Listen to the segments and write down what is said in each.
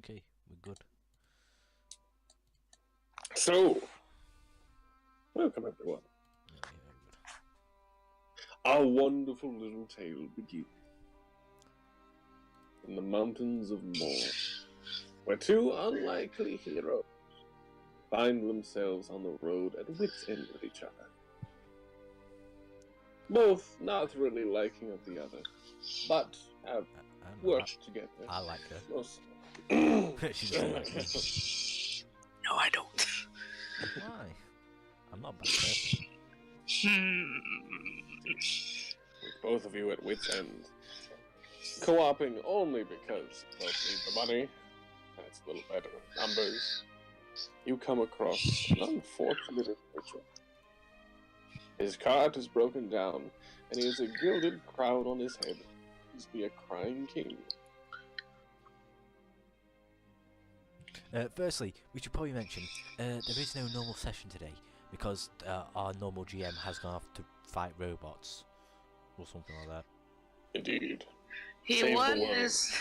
Okay, we're good. So, welcome everyone. Yeah, we're good. Our wonderful little tale begins in the mountains of Moor, where two unlikely heroes find themselves on the road at wit's end with each other. Both not really liking of the other, but have I don't know. worked together. I like her. Mostly. She doesn't like me. No, I don't. Why? I'm not a bad person. With both of you at wit's end, co-oping only because both need the money. That's a little better with numbers. You come across an unfortunate individual. His cart is broken down, and he has a gilded crown on his head. He's be a crying king. Firstly, we should probably mention there is no normal session today because our normal GM has gone off to fight robots or something like that. Indeed. He Save the won world. is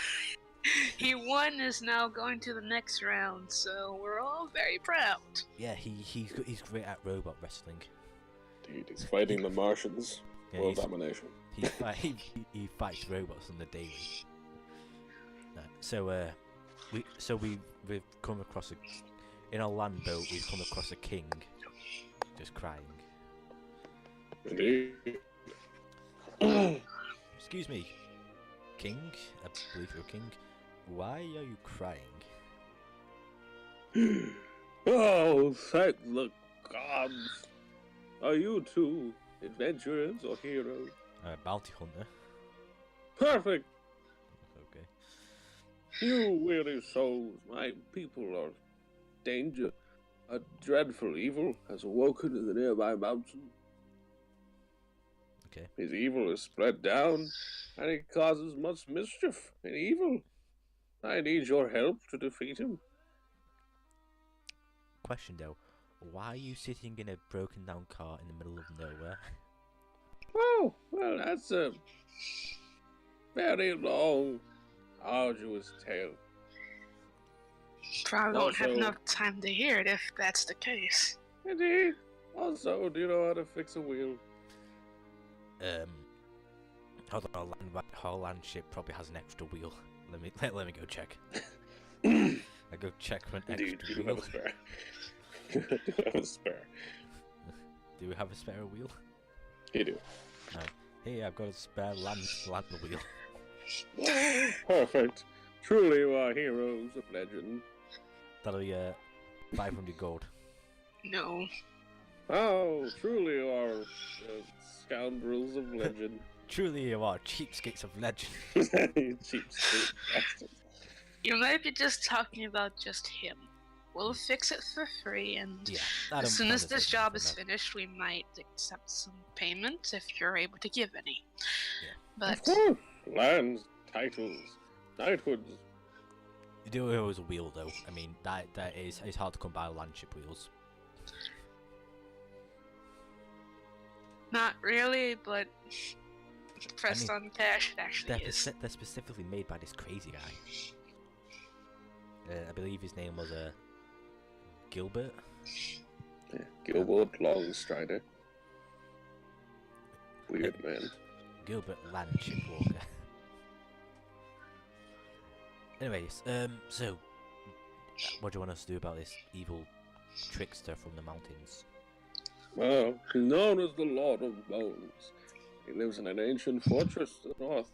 he won is now going to the next round, so we're all very proud. Yeah, he's great at robot wrestling. Indeed, he's fighting the Martians. Yeah, World domination. he fights robots on the daily. So we've come across in our land boat. We've come across a king, just crying. Indeed. Excuse me, king. I believe you're a king. Why are you crying? Oh, thank the gods! Are you two adventurers or heroes? Bounty hunter. Perfect! Okay. You weary souls, my people are in danger. A dreadful evil has awoken in the nearby mountain. Okay. His evil is spread down, and he causes much mischief and evil. I need your help to defeat him. Question though, why are you sitting in a broken down car in the middle of nowhere? Oh, well, that's a very long, arduous tale. Probably won't have Also- enough time to hear it if that's the case. Indeed. Also, do you know how to fix a wheel? Hold on, our land ship probably has an extra wheel. Let me go check. Indeed, I go check for an you extra do wheel. have a spare. You do have a spare. Do we have a spare wheel? You do. Hey, I've got a spare land wheel. Oh, perfect. Truly you are heroes of legend. That'll be 500 gold. No. Oh, truly you are scoundrels of legend. Truly, you are cheapskates of legend. You cheapskate bastards. You might be just talking about just him. We'll fix it for free, and Yeah. as soon as this job is finished, we might accept some payment if you're able to give any. Yeah. But Of course. Lands, titles, knighthoods. You do always a wheel though. I mean, it's hard to come by land ship wheels. not really, but pressed on cash, it actually is. They're specifically made by this crazy guy. I believe his name was Gilbert. Yeah, Gilbert Longstrider. Weird man. Gilbert Land Shipwalker. Anyways, so what do you want us to do about this evil trickster from the mountains? Well, he's known as the Lord of Bones. He lives in an ancient fortress to the north.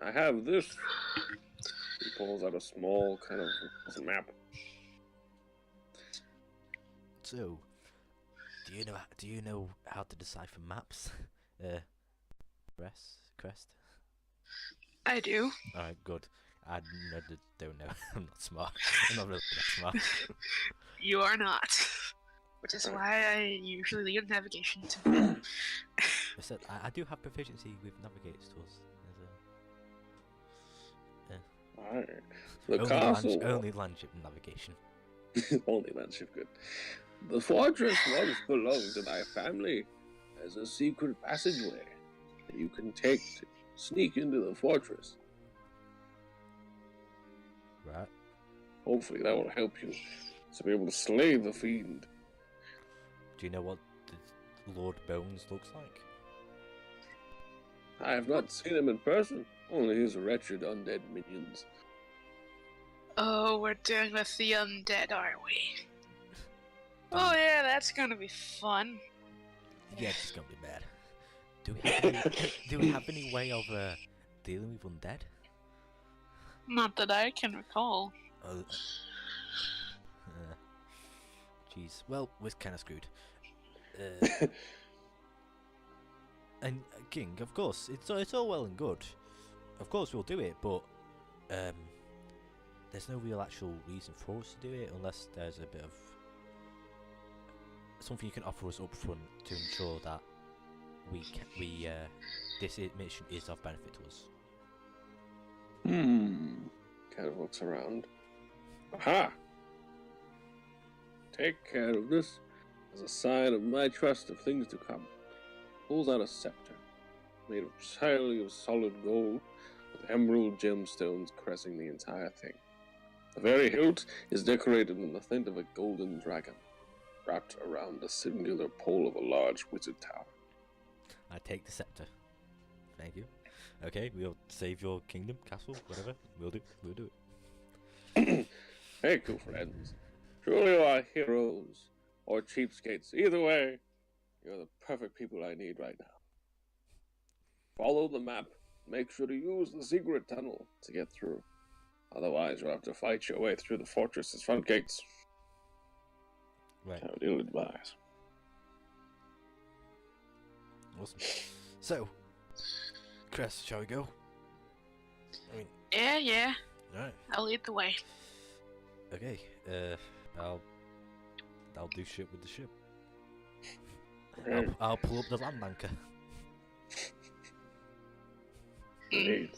I have this. He pulls out a small kind of map. So, do you know how to decipher maps? Crest? I do. Alright, good. I don't know. I'm not smart. I'm not really that smart. You are not. Which is why I usually leave navigation to me. I do have proficiency with navigators tools. Alright. The castle. Only landship navigation. Only landship good. The fortress once belonged to my family. There's a secret passageway that you can take to sneak into the fortress. Right. Hopefully that will help you to be able to slay the fiend. Do you know what the Lord Bones looks like? I have not seen him in person, only his wretched undead minions. Oh, we're dealing with the undead, aren't we? Oh yeah, that's gonna be fun. Yeah, it's gonna be bad. Do we have any way of dealing with undead? Not that I can recall. Jeez. Well, we're kind of screwed. And King, of course, it's all well and good. Of course, we'll do it, but there's no real actual reason for us to do it unless there's a bit of something you can offer us up front to ensure that this mission is of benefit to us. Kind of looks around. Aha! Take care of this as a sign of my trust of things to come. Pulls out a scepter, made entirely of solid gold, with emerald gemstones caressing the entire thing. The very hilt is decorated in the tint of a golden dragon, wrapped around the singular pole of a large wizard tower. I take the scepter. Thank you. Okay, we'll save your kingdom, castle, whatever. We'll do it. Thank you, friends. Truly you are heroes, or cheapskates. Either way, you're the perfect people I need right now. Follow the map. Make sure to use the secret tunnel to get through. Otherwise, you'll have to fight your way through the fortress's front gates. Right. I would ill advise. Awesome. So, Crest, shall we go? I mean, Yeah. alright. I'll lead the way. Okay. I'll do shit with the ship. Okay. I'll pull up the land anchor. Indeed.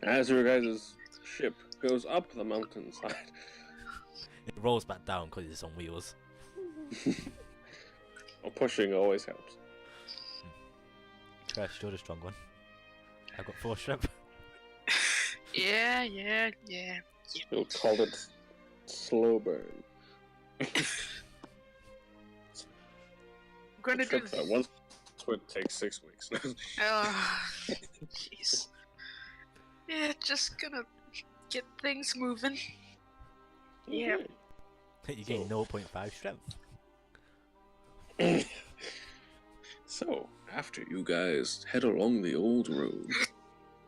As your guys' ship goes up the mountainside, It rolls back down because it's on wheels. well, pushing always helps. Crest, you're the strong one. I've got 4 strength. Yeah. We'll call it slow burn. I'm gonna do Except that one would take 6 weeks. Oh, jeez. Yeah, just gonna get things moving. Yeah. You gain 0.5 strength. So, after you guys head along the old road,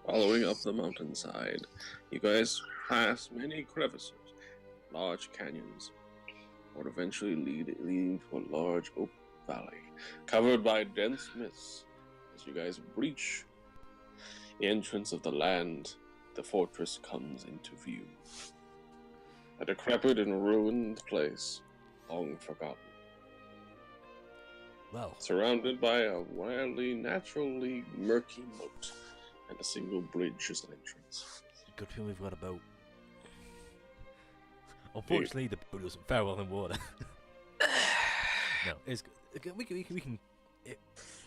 following up the mountainside, you guys pass many crevices, large canyons, or eventually leading to a large open valley, covered by dense mist. As you guys reach the entrance of the land, the fortress comes into view. A decrepit and ruined place, long forgotten. Well, Surrounded by a wildly, naturally murky moat, and a single bridge as an entrance. good thing we've got a boat. Unfortunately, the boat doesn't fare well in water. No, it's good. We can.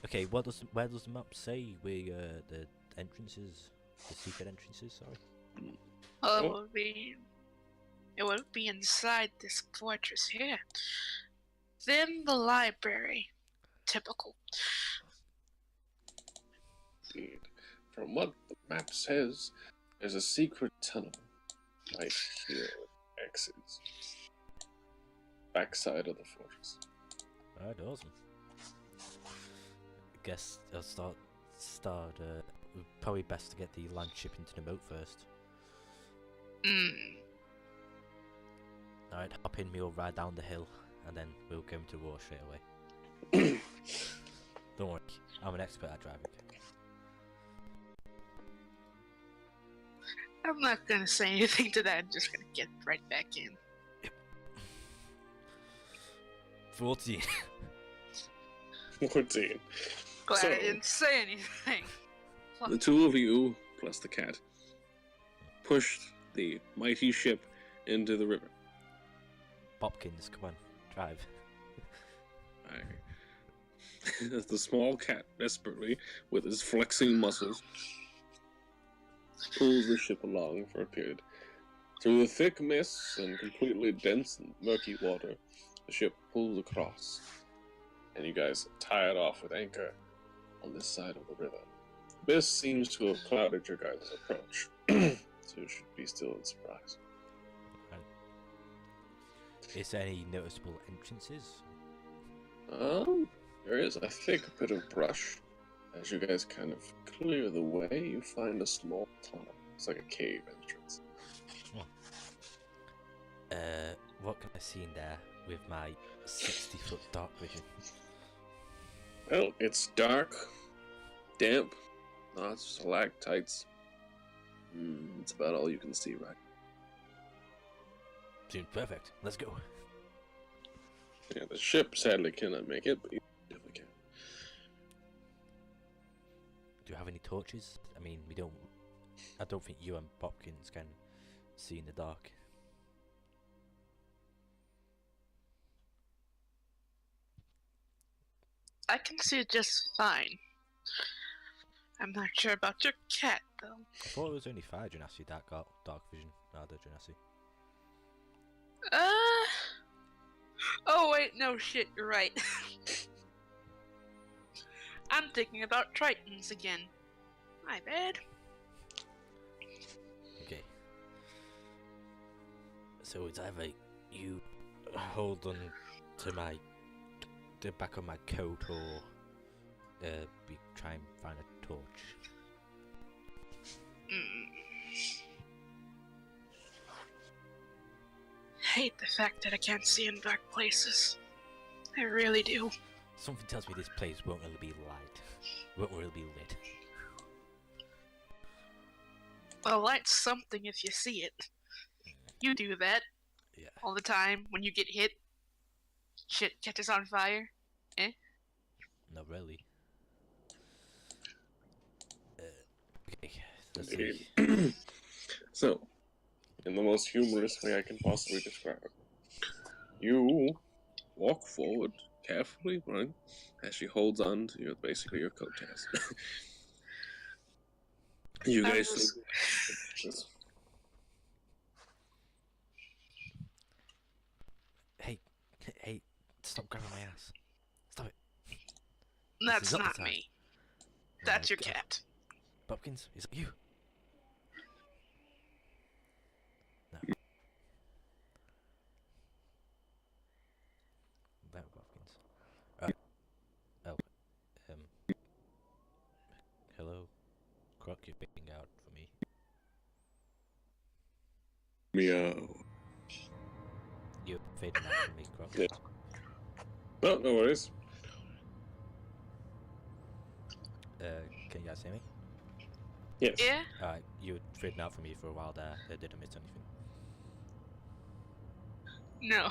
Okay, where does the map say where the entrances, the secret entrances? Sorry. Well, it would be inside this fortress here. Then the library. Typical. Indeed. From what the map says, there's a secret tunnel right here with exits. Backside of the fortress. Alright, awesome. I guess I'll start. Probably best to get the land ship into the boat first. Alright, hop in, we'll ride down the hill, and then we'll go into war straight away. Don't worry, I'm an expert at driving. I'm not gonna say anything to that. I'm just gonna get right back in. 14. 14. Glad So- I didn't say anything. The two of you, plus the cat, pushed the mighty ship into the river. Bobkins, come on, drive. As the small cat desperately, with his flexing muscles, pulls the ship along for a period. Through the thick mists and completely dense and murky water, the ship pulls across, and you guys tie it off with anchor on this side of the river. This seems to have clouded your guys' approach, so you should be still in surprise. Is there any noticeable entrances? There is a thick bit of brush. As you guys kind of clear the way, you find a small tunnel. It's like a cave entrance. What can I see in there with my 60-foot dark vision? Well, it's dark, damp, lots of stalactites. It's about all you can see right. Seems perfect. Let's go. Yeah, the ship sadly cannot make it, but you definitely can. Do you have any torches? I mean, I don't think you and Popkins can see in the dark. I can see just fine. I'm not sure about your cat, though. I thought it was only 5 Genasi dark vision. Rather Genasi. Oh wait, no shit, you're right. I'm thinking about Tritons again. My bad. Okay. So it's either you hold on to the back of my coat, or we try and find a torch. Hate the fact that I can't see in dark places. I really do. Something tells me this place won't really be won't really be lit. Well, light's something if you see it. You do that all the time when you get hit. Shit catches on fire. Not really. Okay, let's see. So, in the most humorous way I can possibly describe it, you walk forward carefully, right, as she holds on to basically your coattails. You guys think Hey, stop grabbing my ass. Stop it. That's not me. That's your cat. Popkins, is it you? No. That Popkins. Hello. Croc, you're picking out for me. meow. You're fading out for me, Croc. Yeah. No worries. Can you guys hear me? Yes. Yeah? Alright, you were fading out for me for a while there. I didn't miss anything. No.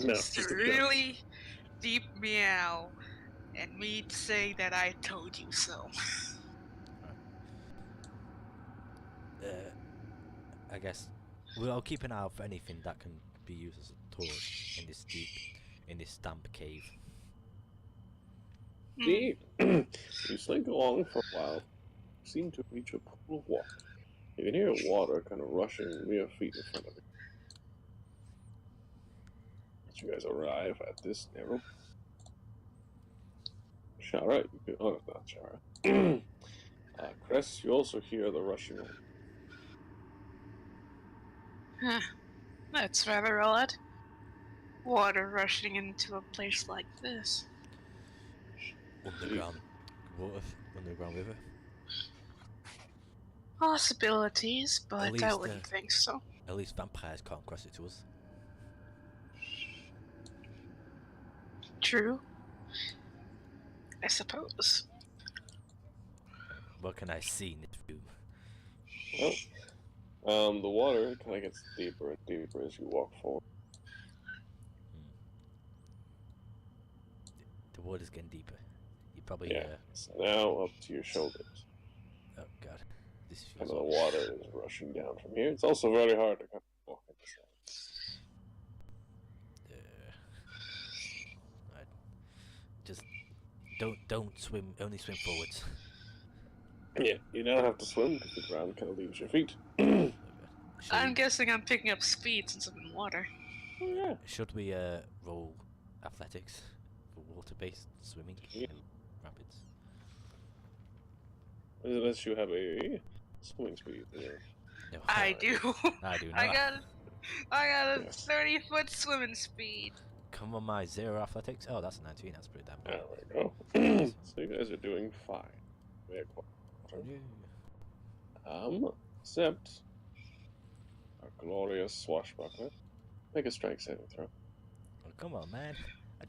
No. It's a really deep meow, and me saying that I told you so. I guess I'll keep an eye out for anything that can be used as a torch in this damp cave. Indeed. You slink along for a while. You seem to reach a pool of water. You can hear water kind of rushing mere feet in front of you. As you guys arrive at this narrow. Shara, oh, not Shara. Cress, you also hear the rushing water. Huh. That's rather odd. Water rushing into a place like this. Underground river. Possibilities, but I wouldn't think so. At least vampires can't cross it to us. True. I suppose. What can I see in this view? Well, the water kind of gets deeper and deeper as you walk forward. The water's getting deeper. You probably It's now up to your shoulders. Oh god, this Kind feels of the awful. water is rushing down from here. It's also very hard to kind of walk in this Right. Just don't swim. Only swim forwards. Yeah, you now have to swim because the ground kind of leaves your feet. I'm guessing I'm picking up speed since I'm in water. Oh, yeah. Should we roll athletics for water-based swimming in rapids? Unless you have a swimming speed. Yeah. No, I do. I do not. I got a 30-foot swimming speed. Come on, my 0 athletics. Oh, that's a 19. That's pretty damn good. There we go. So you guys are doing fine. Except our glorious swashbuckler. Make a strength saving throw. Oh, come on, man. I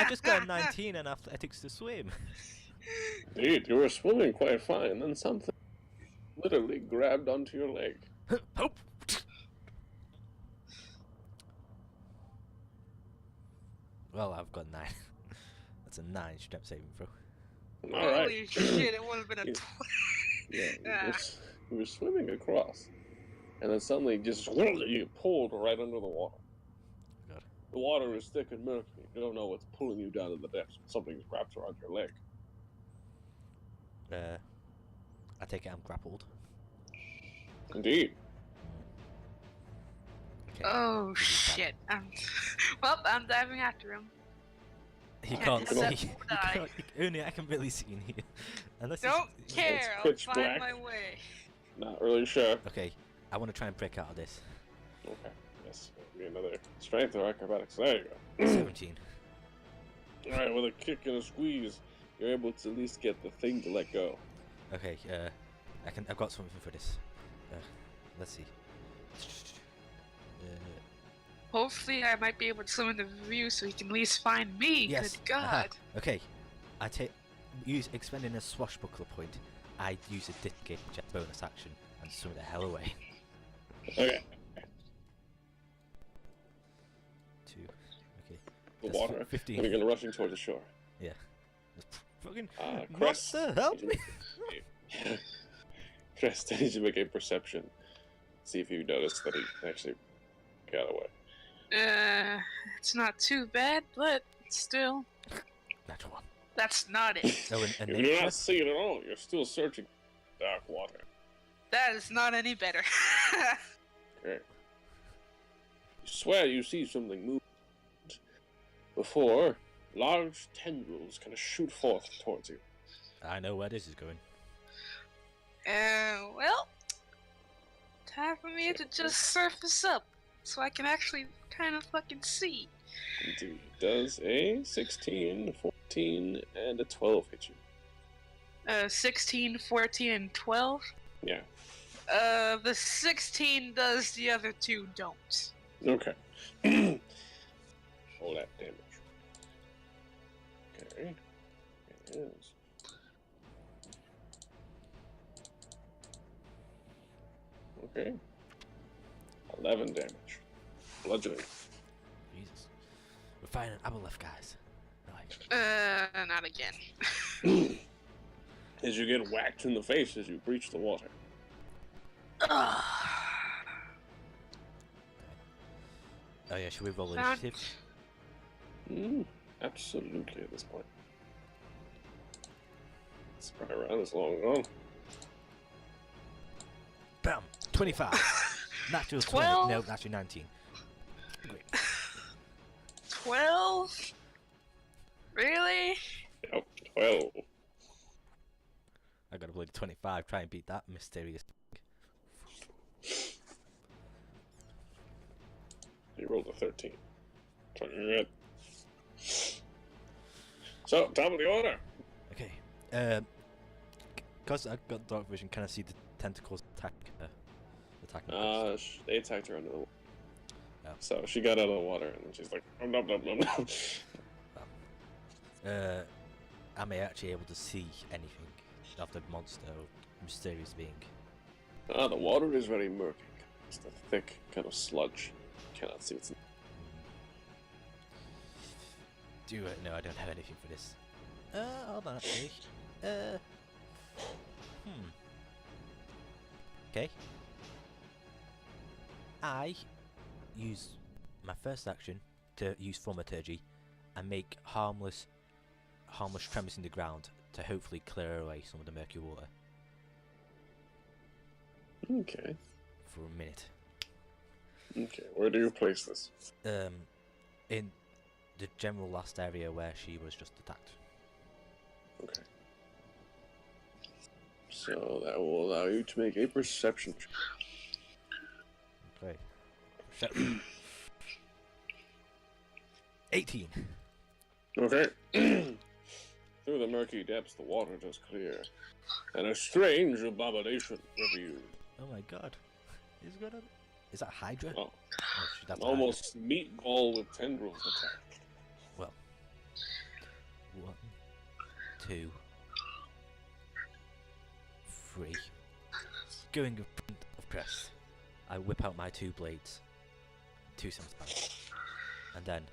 just got a 19 in athletics to swim. Indeed, you were swimming quite fine, then something literally grabbed onto your leg. Hope. Well, I've got 9. That's a 9 strength saving throw. All right. Holy shit, it would have been a 12. Yeah, you were swimming across, and then suddenly just you pulled right under the water. God. The water is thick and murky. You don't know what's pulling you down in the depths. Something's wrapped around your leg. I take it I'm grappled. Indeed. Okay. Oh shit. I'm diving after him. He Can't can't see. see. Only I can really see in here. Unless Don't care, I'll pitch find black. my way. Not really sure. Okay, I want to try and break out of this. Okay. Yes. Be another strength or acrobatics. There you go. 17. All right. With a kick and a squeeze, you're able to at least get the thing to let go. Okay, I've got something for this. Let's see. Hopefully I might be able to swim in the view so he can at least find me. Yes. Good God. Aha. Okay, I expending a swashbuckler point. I use a disengage bonus action and swim the hell away. Okay. 2. Okay. The That's water. 15. And you're gonna rushing towards the shore. Yeah. Fucking Crest. monster, help me! Crest, I need you to make a perception. See if you notice that he actually got away. It's not too bad, but still. Natural 1. That's not it. Oh, and You do not see it at all. You're still searching dark water. That is not any better. Okay. You swear you see something move before large tendrils kind of shoot forth towards you. I know where this is going. Well, time for me to just surface up so I can actually kind of fucking see. Indeed. Does a 16, 14, and a 12 hit you? 16, 14, and 12? Yeah. The 16 does, the other 2 don't. Okay. All that damage. Okay. It is. Okay. 11 damage. Bludgeoning. Jesus. We're fighting Aboleth, guys. Right. Not again. As you get whacked in the face as you breach the water. Ugh. Oh yeah, should we roll Found- initiative? Absolutely at this point. This round is long gone. Bam! 25. Natural 20. 12? No, actually 19. Great. 12? Really? Yep, 12. I got a bloody 25. Try and beat that mysterious. You rolled a 13. So you're good. So, top of the order. Okay. Because I've got dark vision, can I see the tentacles attack? Attacking. They attacked her under the water. Oh. So she got out of the water and then she's like, nom nom nom nom nom. Am I actually able to see anything of the monster or mysterious being? The water is very murky. It's a thick kind of sludge. Cannot see what's in. No, I don't have anything for this. Hold on, actually. Okay. I use my first action to use thaumaturgy and make harmless tremors in the ground to hopefully clear away some of the murky water. Okay. for a minute. Okay, where do you place this? In the general last area where she was just attacked. Okay. So that will allow you to make a perception check. Okay. Perception. 18. Okay. Through the murky depths, the water does clear, and a strange abomination revealed. Oh my god. Is that Hydra? Oh, That's an almost meatball with tendrils attack. Well. 1, 2, 3. Going in front of Crest, I whip out my 2 blades, 2 semi-spans, and then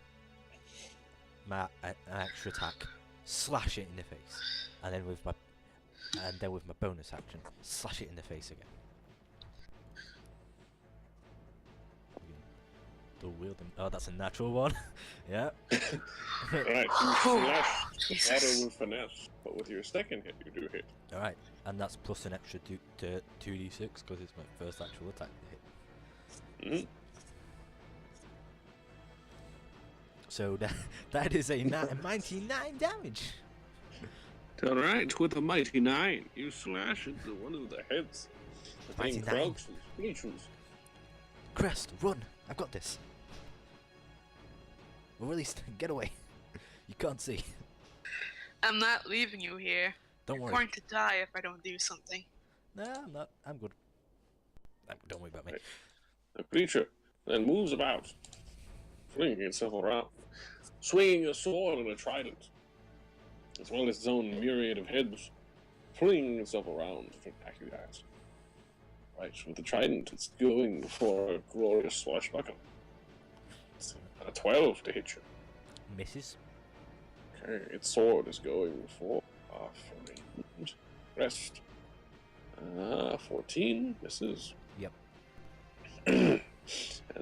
an extra attack, slash it in the face, and then with my bonus action, slash it in the face again. Dual wielding. Oh, that's a natural one. Yeah. Right, you slash the water with finesse, but with your second hit, you do hit. All right, and that's plus an extra 2d6 because it's my first actual attack to hit. So that is a 99 damage. All right, with a mighty 9, you slash into one of the heads. The thing croaks and screeches. Crest, run! I've got this. Or at least get away. You can't see. I'm not leaving you here. Don't worry. You're going to die if I don't do something. No, I'm not. I'm good. Don't worry about me. The creature then moves about, flinging itself around, swinging a sword and a trident, as well as its own myriad of heads, flinging itself around to attack you guys. Right, with the trident, it's going for a glorious swashbuckle. It's a 12 to hit you. Misses. Okay, its sword is going for rest. 14 misses. Yep. And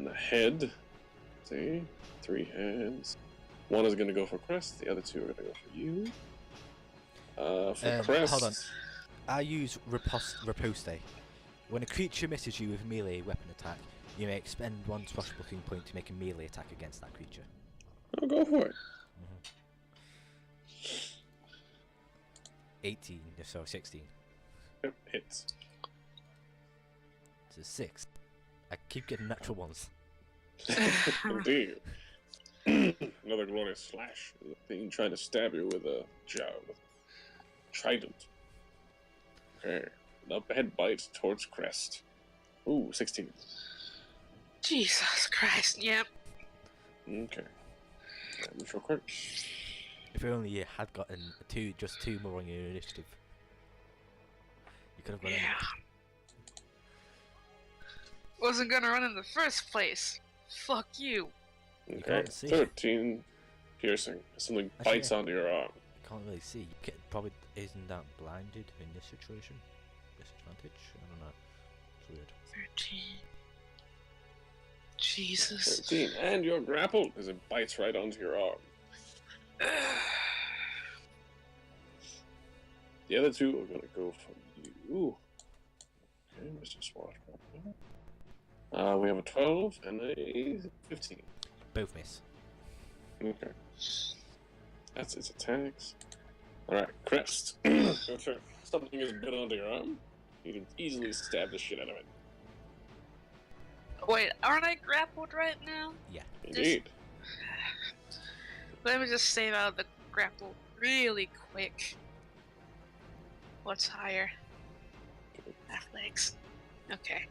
the head, see, 3 heads. One is going to go for Crest, the other 2 are going to go for you. For Crest. Hold on. I use riposte. When a creature misses you with melee weapon attack, you may expend 1 swashbuckling point to make a melee attack against that creature. Oh, go for it. 18, so 16. Yep, hits. It's a 6. I keep getting natural ones. Indeed. Another glorious slash. The thing trying to stab you with a trident. Okay. The head bites towards Crest. Ooh, 16. Jesus Christ, yep. Okay. Damage real quick. If only you had gotten just two more on your initiative. You could have got Wasn't gonna run in the first place. Fuck you. You Okay. can't see. 13 piercing. Something bites onto your arm. I can't really see. Probably isn't that blinded in this situation? Disadvantage? I don't know. It's weird. 13. Jesus. 13. And you're grappled as it bites right onto your arm. The other 2 are going to go for you. Okay, Mr. Swashbuckler. We have a 12 and a 15. Both miss. Okay. That's its attacks. Alright, Crest. Your turn. Something is bit onto your arm. You can easily stab the shit out of it. Wait, aren't I grappled right now? Yeah. Indeed. Let me just save out the grapple really quick. What's higher? Athletics. Okay.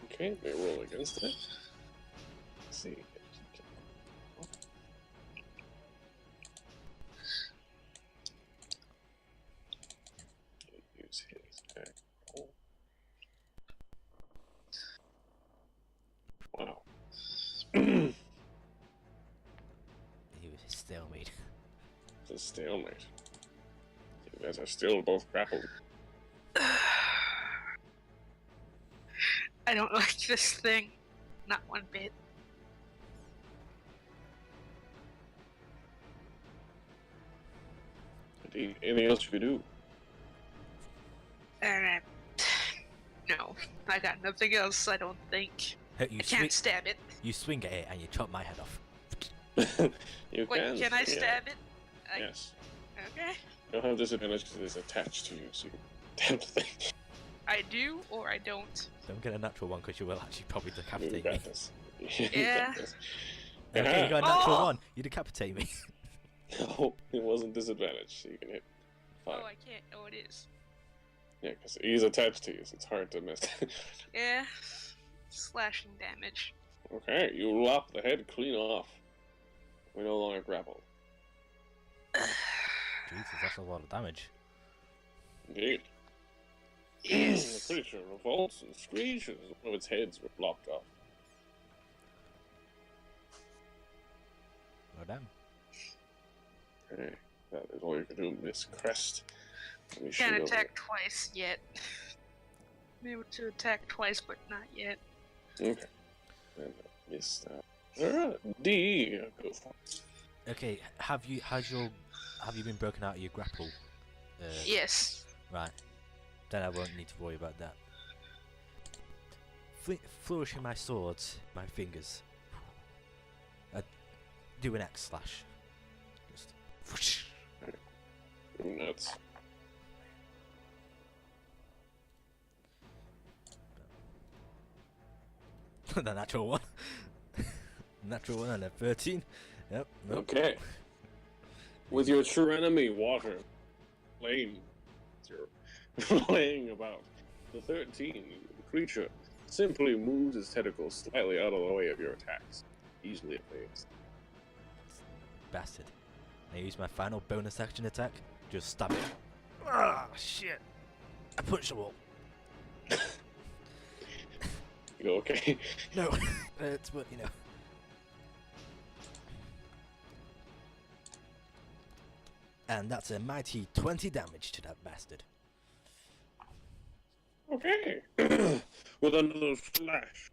Okay, they roll against it. Let's see. Use his attack roll. Wow. He was a stalemate. It's a stalemate. You guys are still both grappled. I don't like this thing. Not one bit. Indeed. Anything else you could do? Alright. No, I got nothing else. I don't think. You I can't stab it. You swing at it and you chop my head off. You Wait, can. can I stab it? Yes. Okay. You'll have disadvantage because it's attached to you, so you damn thing. I do or I don't. Don't get a natural one because you will actually probably You decapitate me. got this. You Yeah. got this. Okay, you got a natural Oh! one. You decapitate me. No, it wasn't disadvantage, so you can hit. Fine. Oh, I can't. Oh, it is. Yeah, because he's attached to you, so it's hard to miss. Yeah. Slashing damage. Okay, you lop the head clean off. We're no longer grappled. Jesus, that's a lot of damage. Indeed. Yes. The creature revolts and screeches. One of its heads were lopped off. Oh damn. Okay, that is all you can do, Miss Crest. Can't attack twice yet. I'm able to attack twice, but not yet. Okay. And miss that. Alright, D, go for it. Okay, have you been broken out of your grapple? Yes. Right. Then I won't need to worry about that. Flourishing my swords, my fingers. Do an X slash. Just whoosh. Nuts. The natural one. Natural one and a 13. Yep. Nope. Okay. With your true enemy, water, flame, you're playing about. The 13, the creature simply moves its tentacles slightly out of the way of your attacks. Easily evades. Bastard. I use my final bonus action attack. Just stab it. Ah, shit. I punched the wall. You okay? No. It's what you know. And that's a mighty 20 damage to that bastard. Okay. With another slash.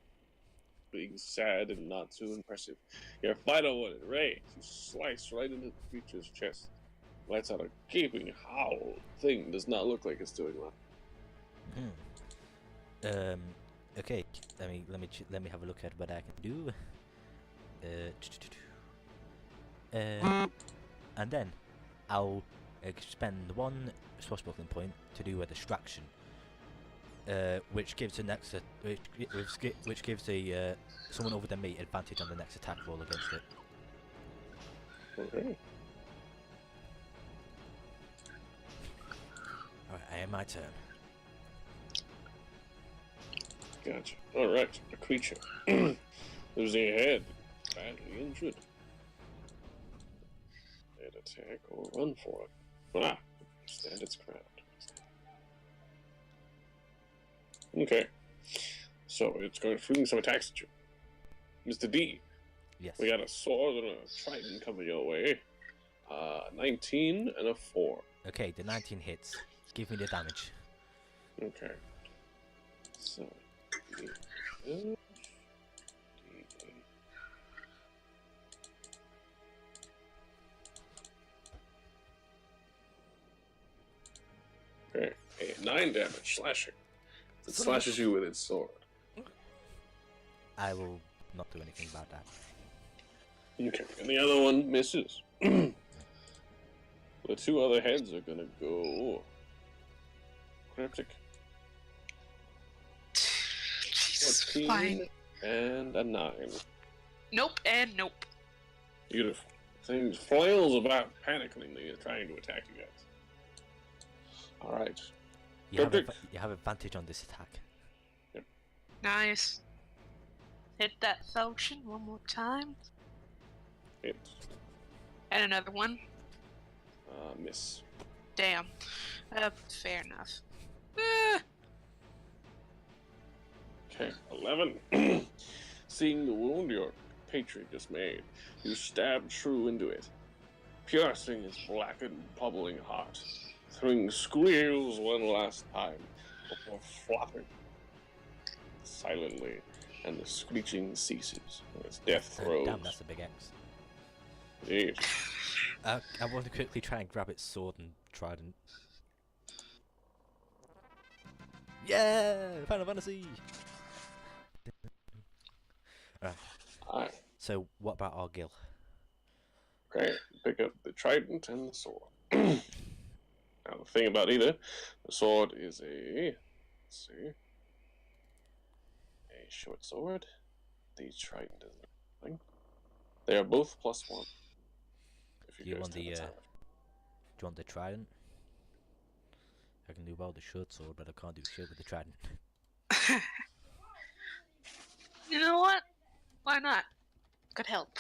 Being sad and not too impressive. Your final one, Ray, you slice right into the creature's chest. Lets out a gaping howl. Thing does not look like it's doing well. Okay. Let me have a look at what I can do. And then I'll spend one swashbuckling point to do a distraction, which gives the next which gives the someone other than me advantage on the next attack roll against it. Okay. Alright, I am my turn. Gotcha. Alright, a creature. Losing a head. Badly injured. An attack or run for it. Ah! Stand its ground. Okay. So it's going to fling some attacks at you. Mr. D. Yes. We got a sword and a trident coming your way. 19 and a 4. Okay, the 19 hits. Give me the damage. Okay. So. Okay, 9 damage, slashing. It slashes you with its sword. I will not do anything about that. Okay, and the other one misses. The 2 other heads are gonna go cryptic. Jesus, 14 fine. and a 9. Nope and nope. Beautiful. Things flails about panicking, trying to attack you guys. Alright. You have advantage on this attack. Nice. Hit that falchion one more time. Hit. And another one. Miss. Damn. Fair enough. Okay, 11. Seeing the wound your patron just made, you stab true into it, piercing his blackened, bubbling heart. Thing squeals one last time before flopping silently, and the screeching ceases as death throws. Damn, that's a big X. Indeed. I want to quickly try and grab its sword and trident. Yeah, Final Fantasy. Alright, So, what about our Gil? okay. Pick up the trident and the sword. Now, the thing about either, the sword is a, let's see, a short sword. The trident is nothing. They are both +1. If Do you you guys want take the the time. Do you want the trident? I can do well with the short sword, but I can't do shit with the trident. You know what? Why not? Could help.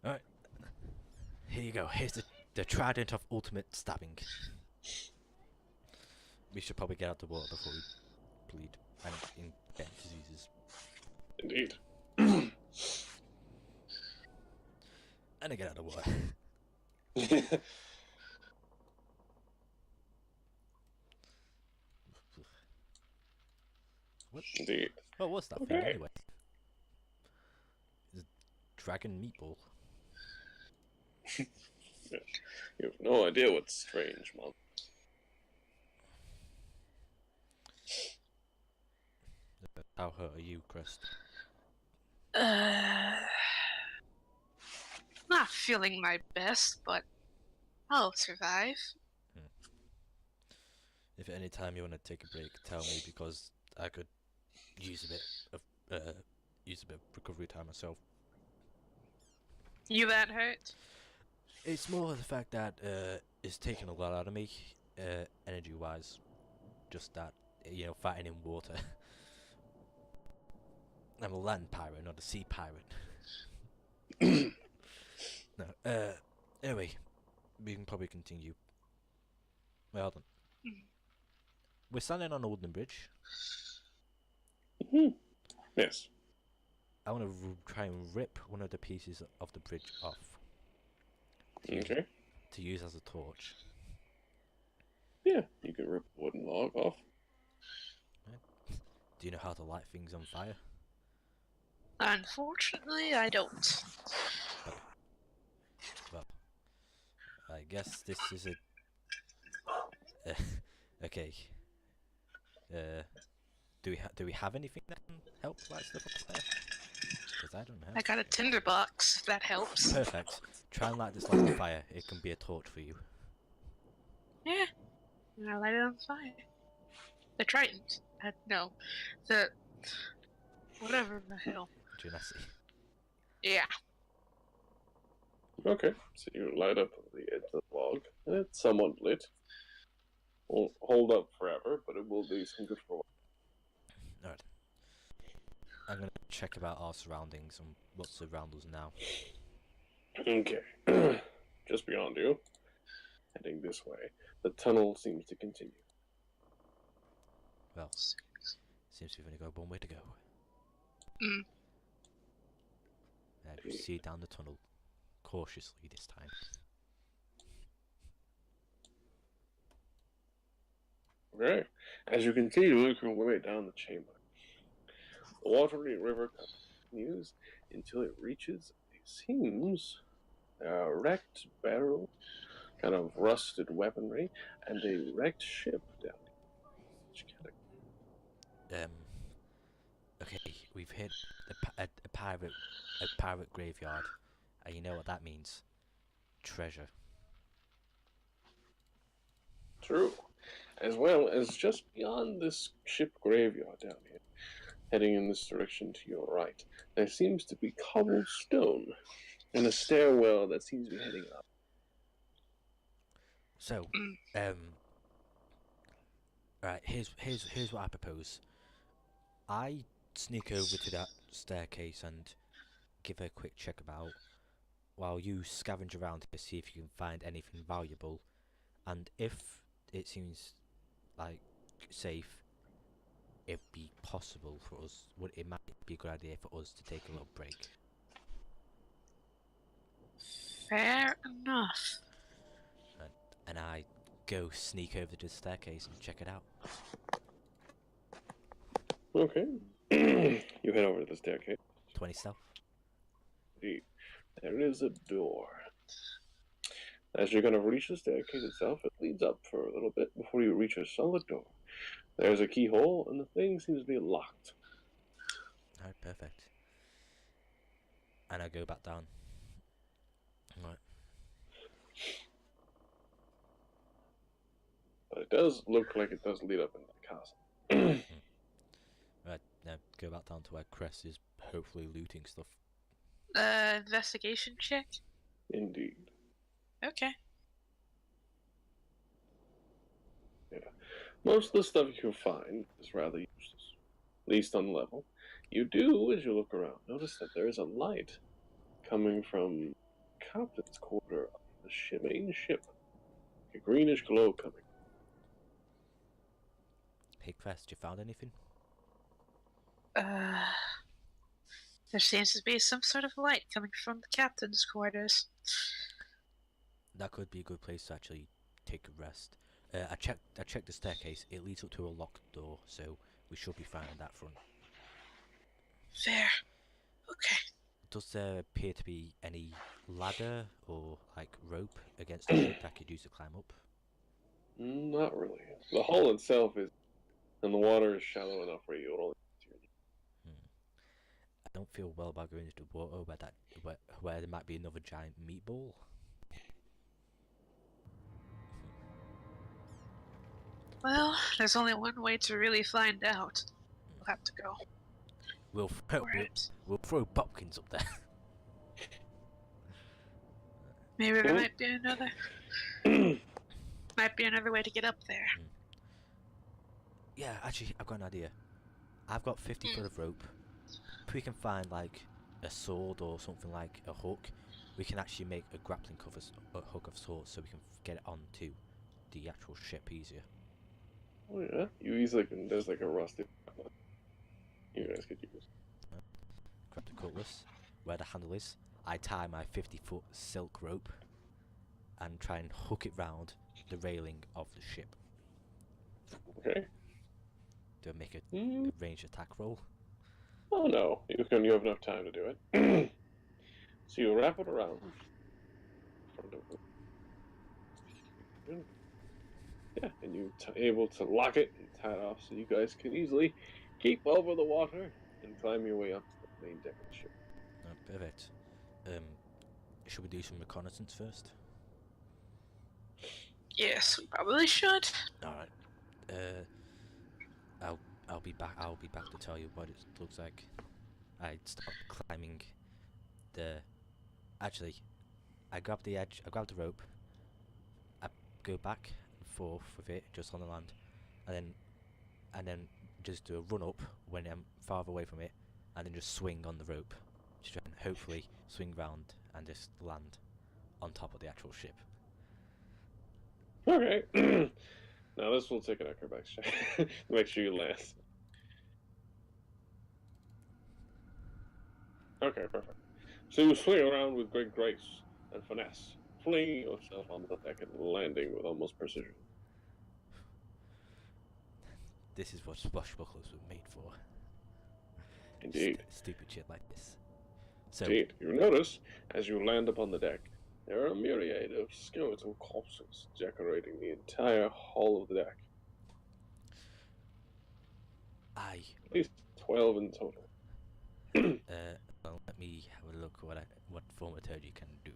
Alright. Here you go. Here's the trident of ultimate stabbing. We should probably get out the water before we bleed and get diseases. Indeed. And I get out of the water. What? Indeed. What was that thing anyway? It's a dragon meatball. Yeah. You have no idea what's strange, Mom. How hurt are you, Crest? Not feeling my best, but I'll survive. If at any time you want to take a break, tell me, because I could use a bit of recovery time myself. You that hurt? It's more the fact that it's taken a lot out of me, energy-wise. Just that, fighting in water. I'm a land pirate, not a sea pirate. No. Anyway, we can probably continue. Wait, hold on. We're standing on Olden Bridge. Yes. I want to try and rip one of the pieces of the bridge off. Okay. To use as a torch. Yeah, you can rip a wooden log off. Do you know how to light things on fire? Unfortunately, I don't. Well, I guess this is a... okay. Do we have anything that can help light stuff on fire? Because I don't have. I got a tinderbox, if that helps. Perfect. Try and light this log on fire. It can be a torch for you. Yeah. And I light it on fire. The trident. No. The... whatever the hell. Genasi. Yeah. Okay, so you light up the edge of the log, and it's somewhat lit. Won't hold up forever, but it will do some good for a while. Alright. I'm gonna check about our surroundings and what's around us now. Okay. Just beyond you, heading this way, the tunnel seems to continue. Well, seems we've only got one way to go. Mm. And proceed down the tunnel cautiously this time. Okay. As you continue to make your way down the chamber, the watery river continues until it reaches, it seems, a wrecked barrel, kind of rusted weaponry, and a wrecked ship down here. Okay, we've hit a pirate graveyard, and you know what that means? Treasure. True. As well as just beyond this ship graveyard down here, heading in this direction to your right, there seems to be cobblestone and a stairwell that seems to be heading up. So, right, here's what I propose. I sneak over to that staircase and give a quick check about, while you scavenge around to see if you can find anything valuable, and if it seems like safe, it'd be possible for us. It might be a good idea for us to take a little break. Fair enough. And I go sneak over to the staircase and check it out. Okay. You head over to the staircase. 20 stealth. Indeed. There is a door. As you're going to reach the staircase itself, it leads up for a little bit before you reach a solid door. There's a keyhole, and the thing seems to be locked. Alright, perfect. And I go back down. Alright. But it does look like it does lead up into the castle. Right, now go back down to where Cress is hopefully looting stuff. Investigation check? Indeed. Okay. Yeah. Most of the stuff you can find is rather useless, at least on level. You do, as you look around, notice that there is a light coming from captain's quarter of the main ship. A greenish glow coming. Hey Cress, you found anything? There seems to be some sort of light coming from the captain's quarters. That could be a good place to actually take a rest. I checked the staircase. It leads up to a locked door, so we should be fine on that front. Fair. Okay. Does there appear to be any ladder or like rope against the ship I could use to climb up? Not really. The hull itself is, and the water is shallow enough where you only. I don't feel well about going into the water where there might be another giant meatball. Well, there's only one way to really find out. We'll have to go. We'll throw pumpkins up there. Maybe there might be another way to get up there. Yeah, actually, I've got an idea. I've got 50 foot of rope. If we can find like a sword or something like a hook, we can actually make a grappling hook of sorts, so we can get it onto the actual ship easier. Oh yeah, you easily can. There's like a rusty. You guys could use. Grab the cutlass, where the handle is. I tie my 50-foot silk rope and try and hook it round the railing of the ship. Okay. Do I make a ranged attack roll? Oh no, you have enough time to do it. So you wrap it around. Yeah, and you're able to lock it and tie it off so you guys can easily keep over the water and climb your way up to the main deck of the ship. Oh, perfect. Should we do some reconnaissance first? Yes, we probably should. All right. I'll be back. I'll be back to tell you what it looks like. I start climbing the. Actually, I grab the edge. I grab the rope. I go back and forth with it just on the land, and then just do a run up when I'm farther away from it, and then just swing on the rope, to try and hopefully swing round and just land on top of the actual ship. Okay. Now this will take an acrobatics check. Make sure you land. Okay, perfect. So you swing around with great grace and finesse, flinging yourself on the deck and landing with almost precision. This is what swashbucklers were made for. Indeed. Stupid shit like this. So, Indeed. You notice, as you land upon the deck, there are a myriad of skeletal corpses decorating the entire hull of the deck. At least 12 in total. well, let me have a look what thaumaturgy can do.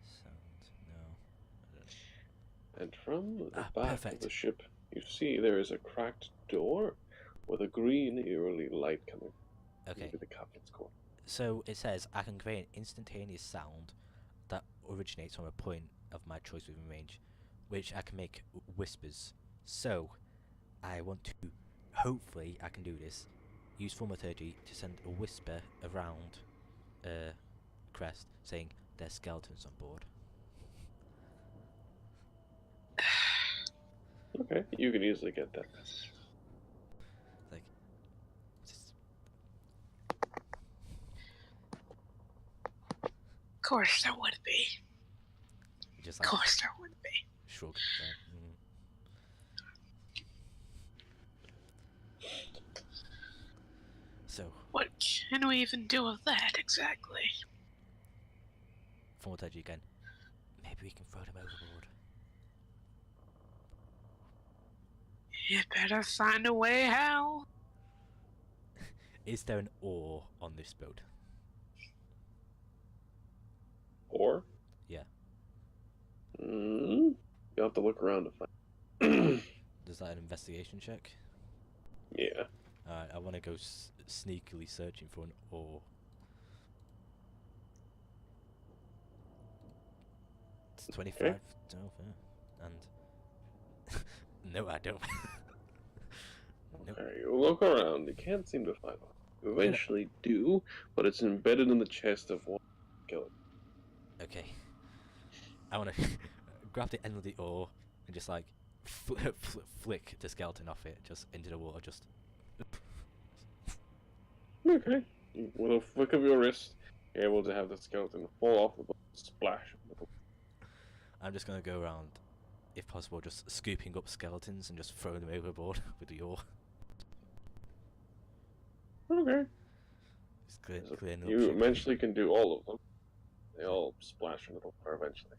Sound, no. And from the back perfect. of the ship, you see there is a cracked door with a green, eerily light coming into the captain's quarter. So it says I can create an instantaneous sound that originates from a point of my choice within range, which I can make whispers. So I want to, hopefully I can do this, use thaumaturgy to send a whisper around Crest saying there's skeletons on board. Okay, you can easily get that message. Like, just... Of course there would be. Just like, of course there would be. Shrug. So. What can we even do with that exactly? Thaumaturgy again. Maybe we can throw them You better find a way how. Is there an oar on this boat? Or? Yeah. You have to look around to find. Is that an investigation check? Yeah. Alright, I want to go sneakily searching for an oar. It's 25. Okay. Oh, yeah. And no, I don't. Nope. Okay, you look around. You can't seem to find one. You eventually do, but it's embedded in the chest of one skeleton. Okay. I want to grab the end of the oar and just like flick the skeleton off it, just into the water, just. Okay. With a flick of your wrist, you're able to have the skeleton fall off the boat, splash. I'm just gonna go around, if possible, just scooping up skeletons and just throwing them overboard with the oar. Okay. Just clearing up You ship. eventually can do all of them. They all splash into the water eventually.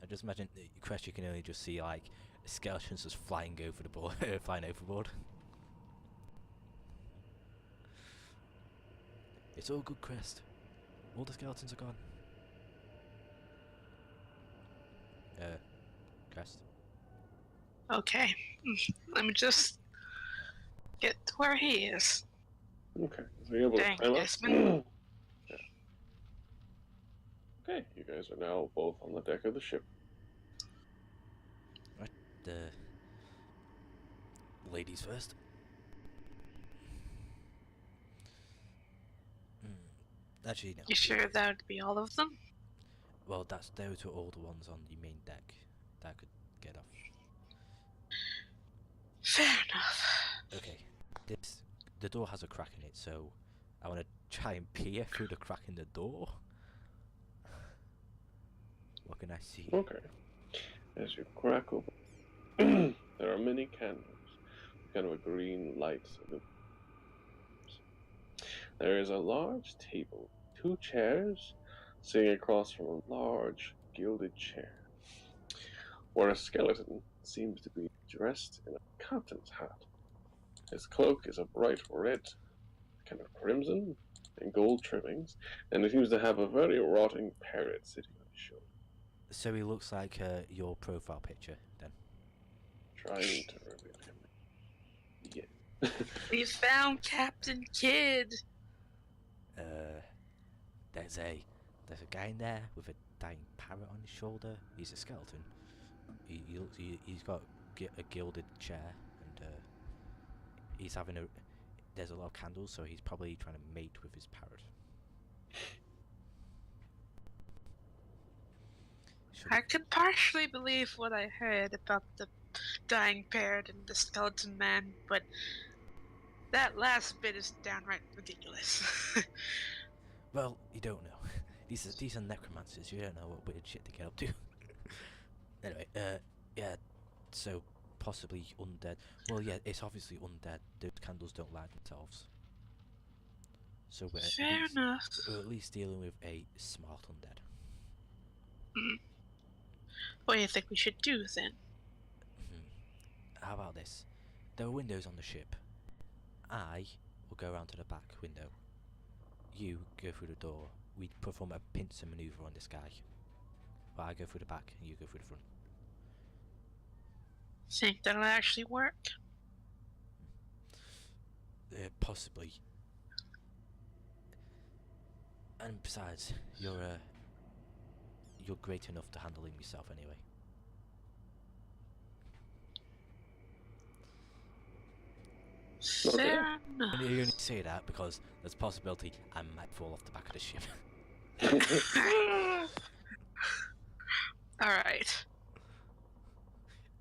I just imagine, Crest, you can only just see like skeletons just flying over the board, flying overboard. It's all good, Crest. All the skeletons are gone. Crest. Okay. Let me just get to where he is. Okay, so you're able Dang, to climb up. Desmond. Yeah. Okay, you guys are now both on the deck of the ship. Right, ladies first. Actually, no. You sure that would be all of them? Well, those were all the ones on the main deck that I could get off. Fair enough. Okay, the door has a crack in it, so I want to try and peer through the crack in the door. What can I see? Okay. As you crack open, there are many candles, kind of a green light. There is a large table, 2 chairs, sitting across from a large gilded chair, where a skeleton seems to be dressed in a captain's hat. His cloak is a bright red, kind of crimson, and gold trimmings, and he seems to have a very rotting parrot sitting on his shoulder. So he looks like your profile picture, then. Trying to reveal him. Yeah. We found Captain Kidd. There's a guy in there with a dying parrot on his shoulder. He's a skeleton. He's got a gilded chair, and he's having there's a lot of candles, so he's probably trying to mate with his parrot. I could partially believe what I heard about the dying parrot and the skeleton man, but that last bit is downright ridiculous. Well, you don't know. These are necromancers. You don't know what weird shit they get up to. Anyway, yeah. So possibly undead. Well, yeah, it's obviously undead. Those candles don't light themselves. So Fair enough. We're at least dealing with a smart undead. What do you think we should do then? How about this? There are windows on the ship. I will go around to the back window. You go through the door. We perform a pincer maneuver on this guy. Well, I go through the back and you go through the front. Think that'll actually work? Possibly. And besides, you're great enough to handle him yourself anyway. Fair enough. And you only say that because there's a possibility I might fall off the back of the ship. Alright.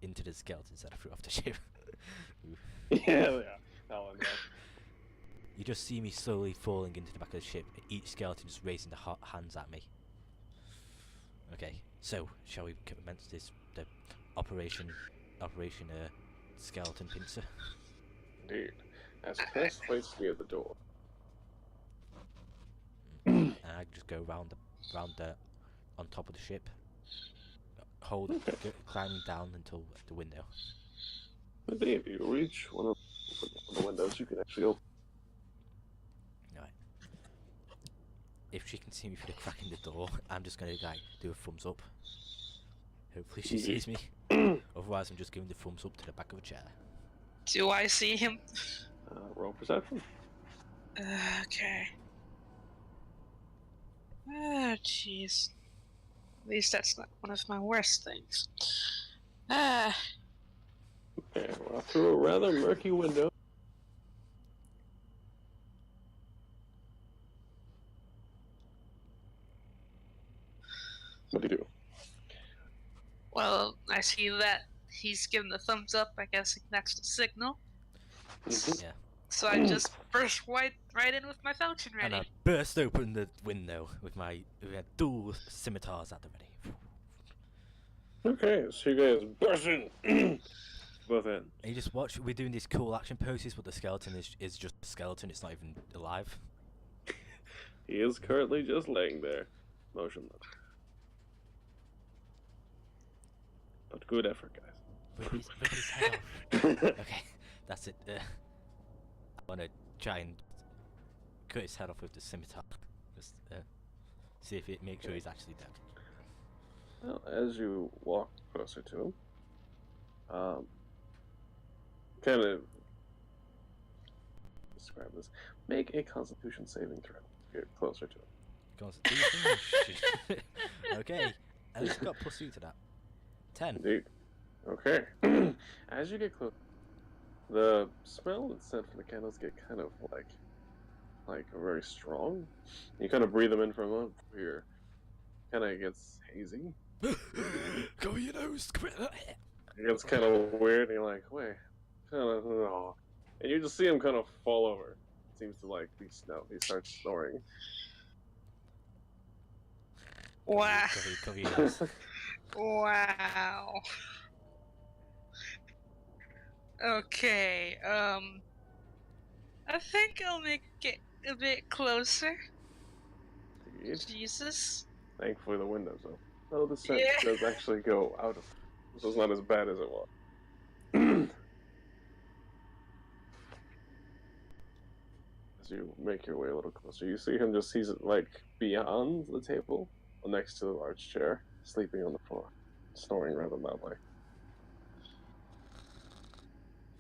Into the skeletons that I threw off the ship. Yeah. That one, yeah. You just see me slowly falling into the back of the ship, each skeleton just raising the hands at me. Okay, so shall we commence the operation skeleton pincer? Indeed. As Chris waits near the door. And I just go round on top of the ship, climbing down until the window. Indeed, you reach one of the windows you can actually open. Right. If she can see me through the crack in the door, I'm just gonna like do a thumbs up. Hopefully she sees me. Otherwise, I'm just giving the thumbs up to the back of a chair. Do I see him? Roll perception. Okay. Ah, jeez. At least that's not one of my worst things. Ah, Okay, well, through a rather murky window. What do you do? well, I see that he's given the thumbs up. I guess that's the signal. Yeah. So I just burst right in with my falchion And ready. I burst open the window with my dual scimitars at the ready. Okay, so you guys burst in. Both ends. And you just watch. We're doing these cool action poses, but the skeleton is just a skeleton. It's not even alive. He is currently just laying there, motionless. But good effort, guys. Rip his head off. Okay, that's it. I want to try and cut his head off with the scimitar. Just see if it makes sure he's actually dead. Well, as you walk closer to him, kind of describe this. Make a Constitution saving throw. Get closer to him. Constitution. Okay, and it's got +2 to that. 10. Indeed. Okay. As you get close, the smell that's sent from the candles get kind of like very strong. You kind of breathe them in for a moment. Here, kind of gets hazy. Cover your nose. It gets kind of weird. And you're like, wait, kind of, and you just see him kind of fall over. Seems to like be snow. He starts snoring. Wow. Cover your nose. Wow. Okay, I think I'll make it a bit closer. Indeed. Jesus. Thankfully, the window's open. So the scent Yeah. does actually go out of. So it's not as bad as it was. As you make your way a little closer, you see him he's like beyond the table, next to the large chair, sleeping on the floor, snoring rather loudly.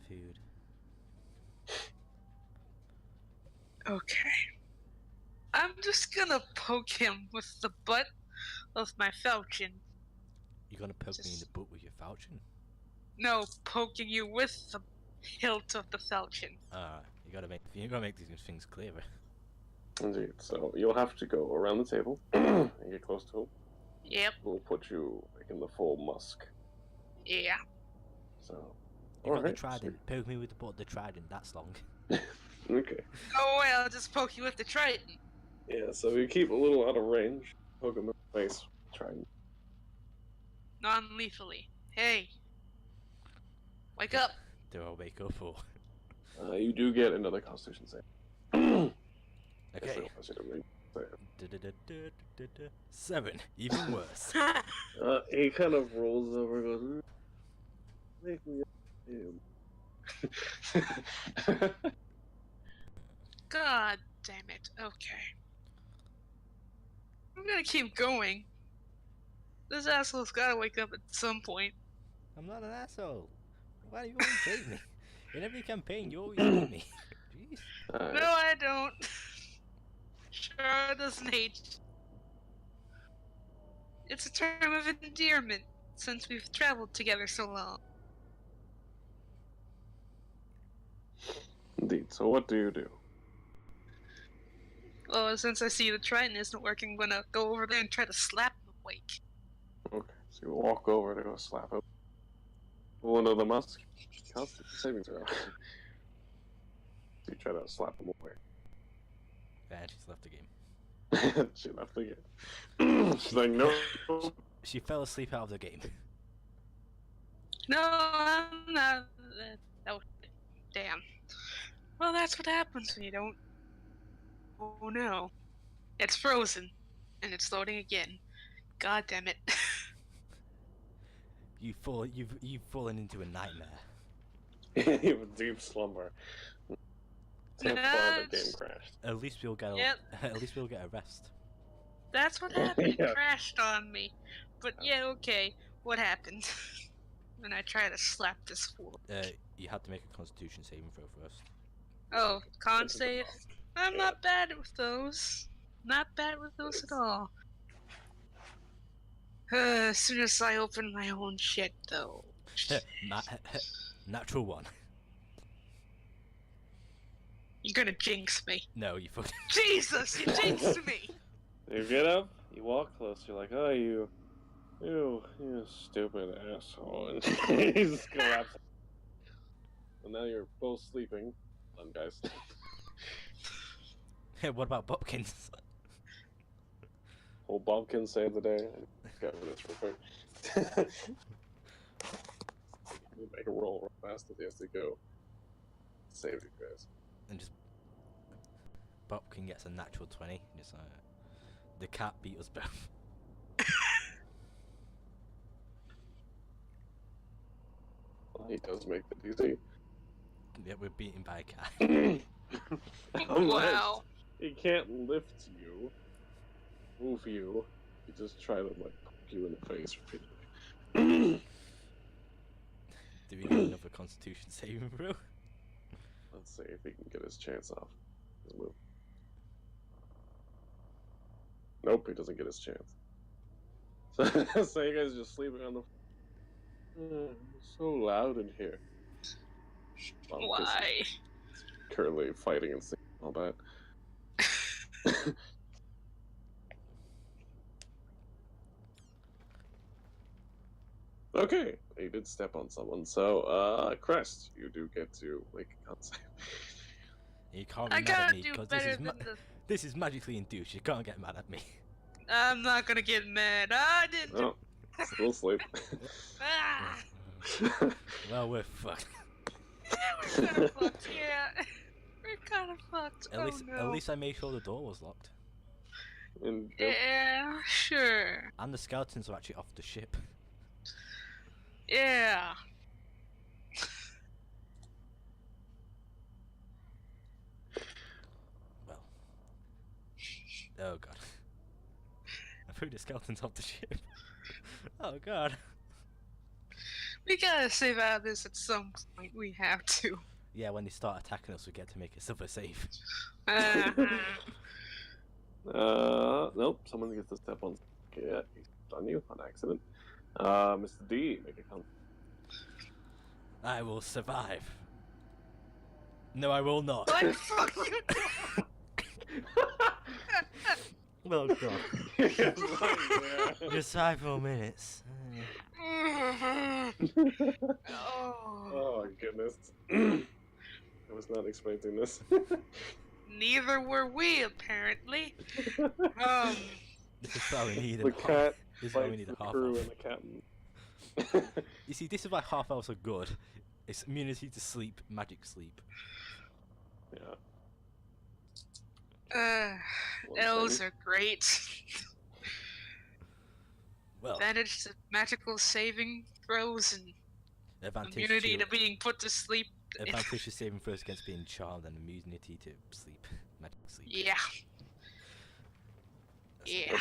Food. Okay. I'm just gonna poke him with the butt of my falchion. You're gonna poke me in the butt with your falchion? No, poking you with the hilt of the falchion. You gotta make these things clearer. Indeed. So you'll have to go around the table and get close to him. Yep. We'll put you like in the full musk. Yeah. So. You got the alright, trident. Poke me with the butt of the trident. That's long. Okay. Oh well, I'll just poke you with the trident. Yeah. So you keep a little out of range. Poke him in the face. Trident. Non-lethally. Hey. Wake up. Do I wake up or? You do get another Constitution save. Okay. Yes, 7. Even worse. he kind of rolls over and goes, make me up. God damn it. Okay. I'm gonna keep going. This asshole's gotta wake up at some point. I'm not an asshole. Why do you always hate me? In every campaign, you always hate me. Jeez. No, I don't. Sure doesn't hate. It's a term of endearment since we've traveled together so long. Indeed. So what do you do? Well, since I see the trident isn't working, I'm gonna go over there and try to slap him awake. Okay. So you walk over to go slap him. One of the musk. Constitution saving throw. You try to slap him away. And she's left the game. She left the game. She's like, no. She fell asleep out of the game. No, I'm not. Oh, damn. Well, that's what happens when you don't. Oh no. It's frozen. And it's loading again. God damn it. You've fallen into a nightmare. You have a deep slumber. Tip the game crashed. At least we'll get Yep. at least we'll get a rest. That's what happened. Yeah. It crashed on me. But yeah, okay. What happened? When I try to slap this fool. You had to make a Constitution saving throw first. Oh, con Into the save? mouth. I'm Yeah. not bad with those. Not bad with those at all. As soon as I open my own shit, though. Natural one. You're gonna jinx me. No, you fucking. Jesus, you jinxed me! You get up, you walk close, you're like, oh, you stupid asshole. And you just collapse. And now you're both sleeping. Done, guys. What about Bobkins? Whole Bumpkin saved the day. Got this real quick. Make a roll real fast as he has to go. Save you guys. And just Bobkin gets a natural 20. Just the cat beat us both. Well, he does make the DC. Yeah, we're beaten by a cat. Wow. He can't lift you, move you. He just try to like poke you in the face repeatedly. Do we need another Constitution saving throw? Let's see if he can get his chance off. His move. Nope, he doesn't get his chance. So you guys are just sleeping on the. So loud in here. Well, Why? Currently fighting and singing all that. Okay, he did step on someone. So, Crest, you do get to make a con save. You can't be I mad at gotta me do because better than the. this is magically induced. You can't get mad at me. I'm not gonna get mad. I didn't. Oh, still asleep. Ah! Well, we're fucked. Yeah, we're kind of fucked. Yeah, we're kind of fucked. At least I made sure the door was locked. And Yeah, sure. And the skeletons are actually off the ship. Yeah. Well. Oh god. I threw the skeletons off the ship. Oh god. We gotta save out of this at some point. We have to. Yeah, when they start attacking us, we get to make a silver save. Nope. Someone gets to step on. Yeah, he's on you on accident. Mr. D, make a con. I will survive. No, I will not. What? Fuck you. Oh god. Just 5 more minutes. Oh. Oh my goodness. I was not expecting this. Neither were we, apparently. This is why we need The a cat This is why we fights need the a half crew elf. and the captain. You see, this is why half elves are good. It's immunity to sleep, magic sleep. Yeah. One Elves thing. are great. Well, Advantage to magical saving throws and advantage immunity to to being put to sleep. advantage to saving throws against being charmed, and immunity to sleep, magic sleep. Yeah. That's Yeah. good.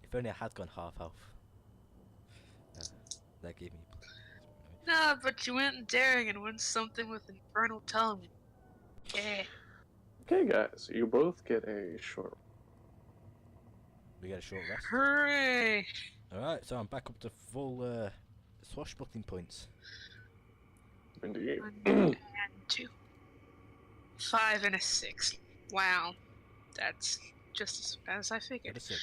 If only I had gone half elf. That gave me. No, but you went daring and won something with infernal tongue. Yeah. Okay, guys, you both get a short. We get a short rest. Hooray! Alright, so I'm back up to full swashbuckling points. Indeed. 1 and 2. 5 and a 6. Wow. That's just as bad as I Get figured. a 6.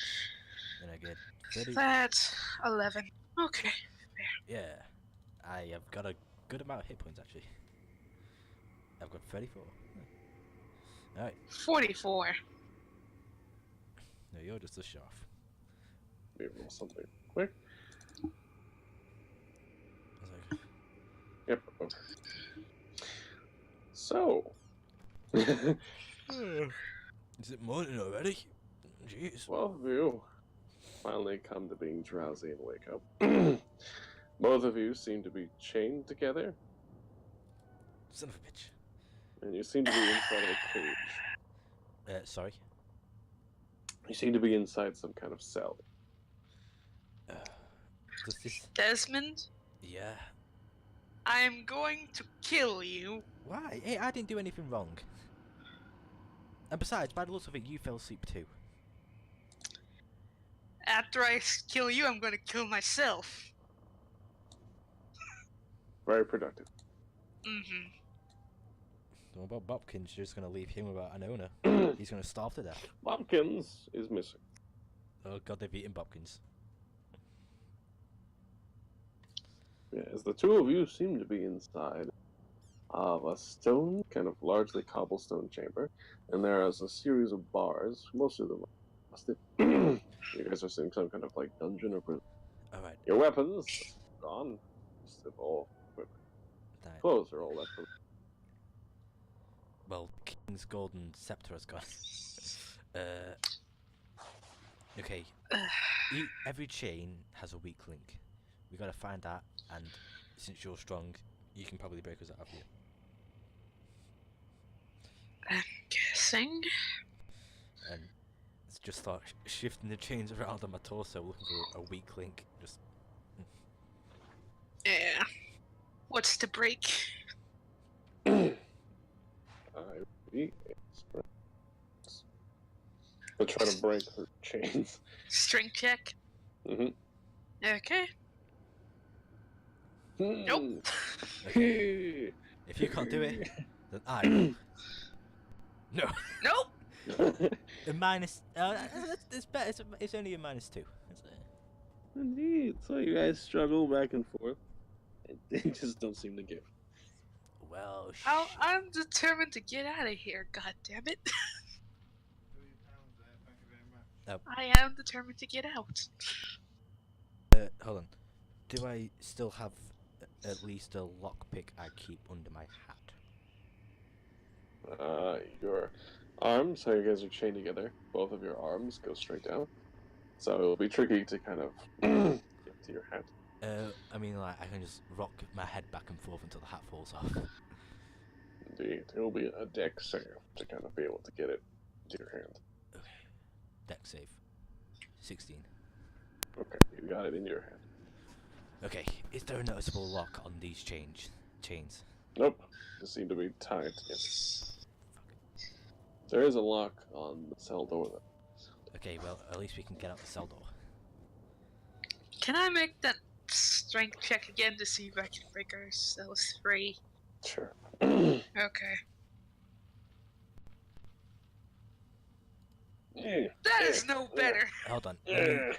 Then I get 30. That's 11. Okay. Yeah. I have got a good amount of hit points actually. I've got 34. Alright. 44. No, you're just a shaft. Let me roll something quick. Yep. Okay. So. Is it morning already? Jeez. 12 of you finally come to being drowsy and wake up. Both of you seem to be chained together, Son of a bitch. and you seem to be inside of a cage. Sorry. You seem to be inside some kind of cell. Does this... Desmond, Yeah. I'm going to kill you. Why? Hey, I didn't do anything wrong. And besides, by the looks of it, you fell asleep too. After I kill you, I'm going to kill myself. Very productive. Mm-hmm. What about Bobkins? You're just going to leave him without an owner. He's going to starve to death. Bobkins is missing. Oh god, they've eaten Bobkins. Yeah, as the two of you seem to be inside of a stone, kind of largely cobblestone chamber, and there is a series of bars, most of them are busted. You guys are seeing some kind of like dungeon or prison. Alright. Your weapons are gone. Still all equipment. Clothes are all left. Well, King's golden scepter has gone. Okay. Every chain has a weak link. We gotta find that, and since you're strong, you can probably break us out of here. I'm guessing. And it's just start shifting the chains around on my torso, looking for a weak link. Just. Yeah. What's to break? I'll try to break the chains. Strength check. Mm-hmm. Okay. Nope. Okay. If you can't do it, then I will. No. Nope. A minus. It's better. It's only a -2. Indeed. So you guys struggle back and forth. They just don't seem to give. Well, I'm determined to get out of here. God damn it! I am determined to get out. hold on. Do I still have at least a lockpick I keep under my hat? Your arms, so you guys are chained together. Both of your arms go straight down. So it'll be tricky to kind of get to your hat. I mean, like, I can just rock my head back and forth until the hat falls off. Indeed. It will be a deck save to kind of be able to get it to your hand. Okay. Deck save. 16. Okay, you got it in your hand. Okay, is there a noticeable lock on these chains? Nope. They seem to be tied together. There is a lock on the cell door, though. Okay, well, at least we can get out the cell door. Can I make that strength check again to see if I can break ourselves free? Sure. Okay. That is no better. Hold on. Let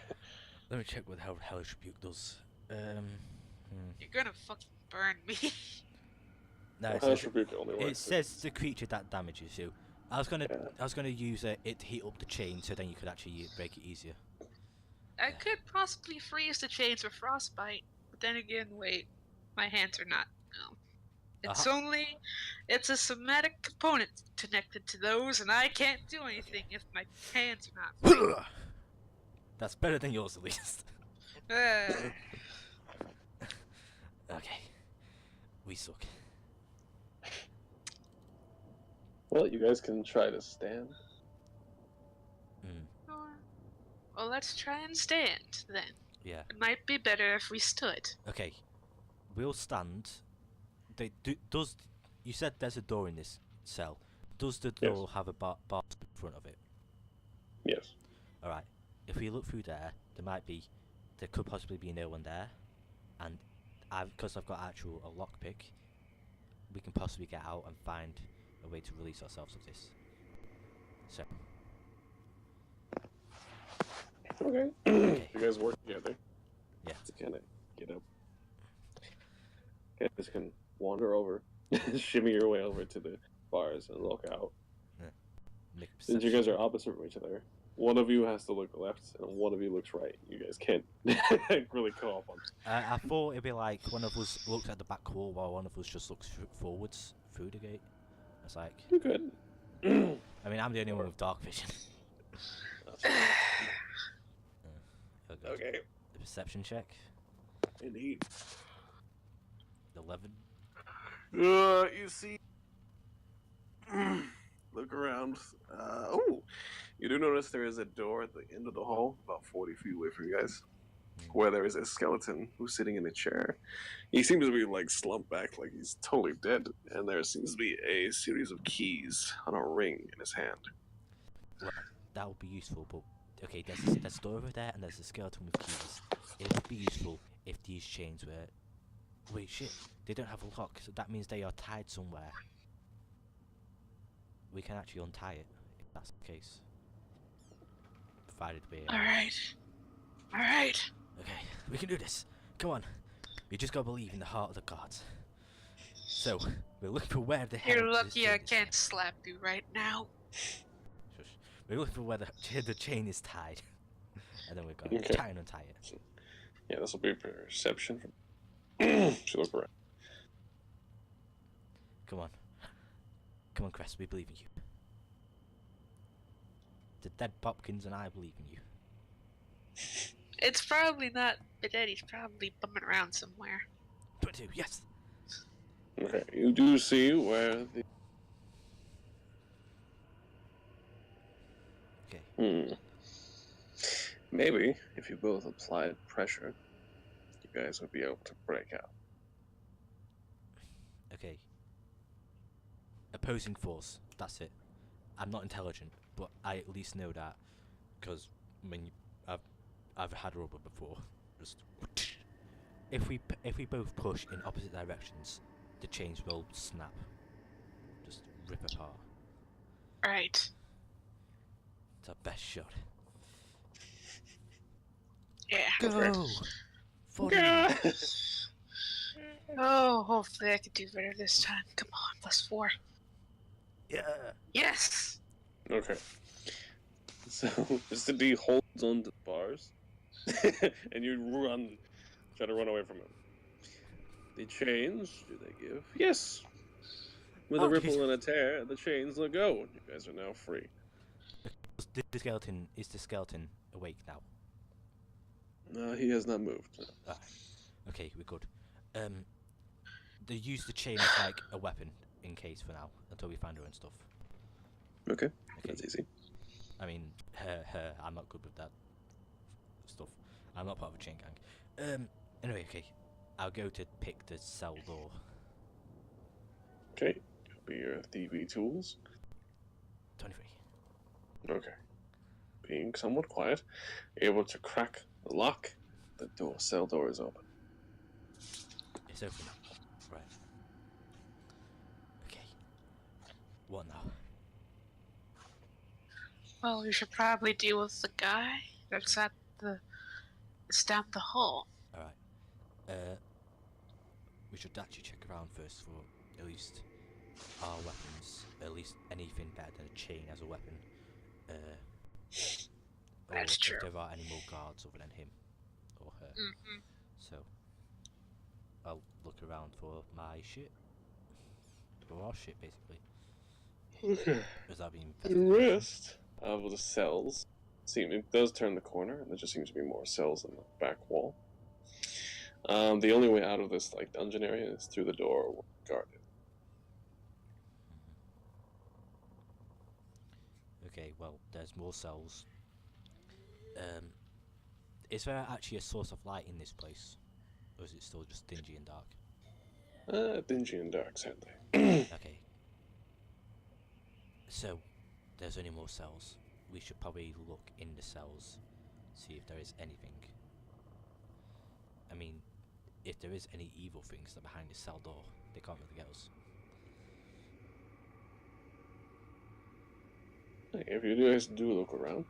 me check what Hellish Rebuke does. You're gonna fucking burn me. No, it says the creature that damages you. I was gonna use it to heat up the chain, so then you could actually break it easier. I could possibly freeze the chains with frostbite, but then again, wait, my hands are not. No. It's a somatic component connected to those, and I can't do anything if my hands are not free. That's better than yours, at least. Okay. We suck. Well, you guys can try to stand. Well, let's try and stand, then. Yeah. It might be better if we stood. Okay. We'll stand. You said there's a door in this cell. Does the door have a bar in front of it? Yes. Alright. If we look through there could possibly be no one there. And because I've got a lockpick, we can possibly get out and find a way to release ourselves of this. So. Okay. Okay. You guys work together. Yeah. To kind of get up. You guys can wander over, shimmy your way over to the bars and look out. Yeah. Since you guys are opposite from each other, one of you has to look left and one of you looks right. You guys can't really co-op on. I thought it'd be like one of us looks at the back wall while one of us just looks forwards through the gate. It's like. You could. I mean, I'm the only one with dark vision. Okay. The perception check. Indeed. 11. You see. Look around. Oh, you do notice there is a door at the end of the hall, about 40 feet away from you guys, where there is a skeleton who's sitting in a chair. He seems to be like slumped back, like he's totally dead, and there seems to be a series of keys on a ring in his hand. Well, that would be useful, but okay, there's a door over there, and there's a skeleton with keys. It would be useful if these chains were. Wait, shit! They don't have a lock, so that means they are tied somewhere. We can actually untie it if that's the case. Provided we. Alright. Alright. Okay, we can do this. Come on. We just gotta believe in the heart of the gods. So, we're looking for where the hell. You're lucky this I chain is can't tied. slap you right now. Shush. We're looking for where the chain is tied. And then we're going to Okay. try and untie it. Yeah, this will be perception. Should look around. Come on. Come on, Crest, we believe in you. The dead Popkins and I believe in you. It's probably not dead, he's probably bumming around somewhere. 22, yes! Okay, you do see where the. Okay. Maybe if you both applied pressure, you guys would be able to break out. Okay. Opposing force, that's it. I'm not intelligent, but I at least know that, because I've had rubber before. Just if we both push in opposite directions, the chains will snap. Just rip apart. Right. It's our best shot. Yeah. Go! 40. Oh, hopefully I can do better this time. Come on, +4. Yeah. Yes! Okay. So, Mr. D holds on to the bars, and you try to run away from him. The chains, do they give? Yes! With a ripple and a tear, the chains let go. You guys are now free. The skeleton awake now? No, he has not moved. Ah, okay, we're good. They use the chain as like a weapon in case for now until we find her and stuff. Okay, that's easy. I mean, I'm not good with that stuff. I'm not part of a chain gang. Anyway, okay. I'll go to pick the cell door. Okay, be your DB tools. 23. Okay. Being somewhat quiet, able to crack the lock. The cell door is open. It's open. Right. Okay. What now? Well, we should probably deal with the guy that's it's down the hall. Alright. We should actually check around first for at least our weapons. At least anything better than a chain as a weapon. That's true. If there are any more guards other than him or her. Mm-hmm. So I'll look around for my shit. For our shit, basically. Okay. Has that been The rest of the cells it does turn the corner, and there just seems to be more cells in the back wall. The only way out of this dungeon area is through the door guarded. Okay, well, there's more cells. Is there actually a source of light in this place? Or is it still just dingy and dark? Dingy and dark, sadly. Okay. So, there's only more cells. We should probably look in the cells, see if there is anything. I mean, if there is any evil things that are behind this cell door, they can't really get us. If you guys do look around,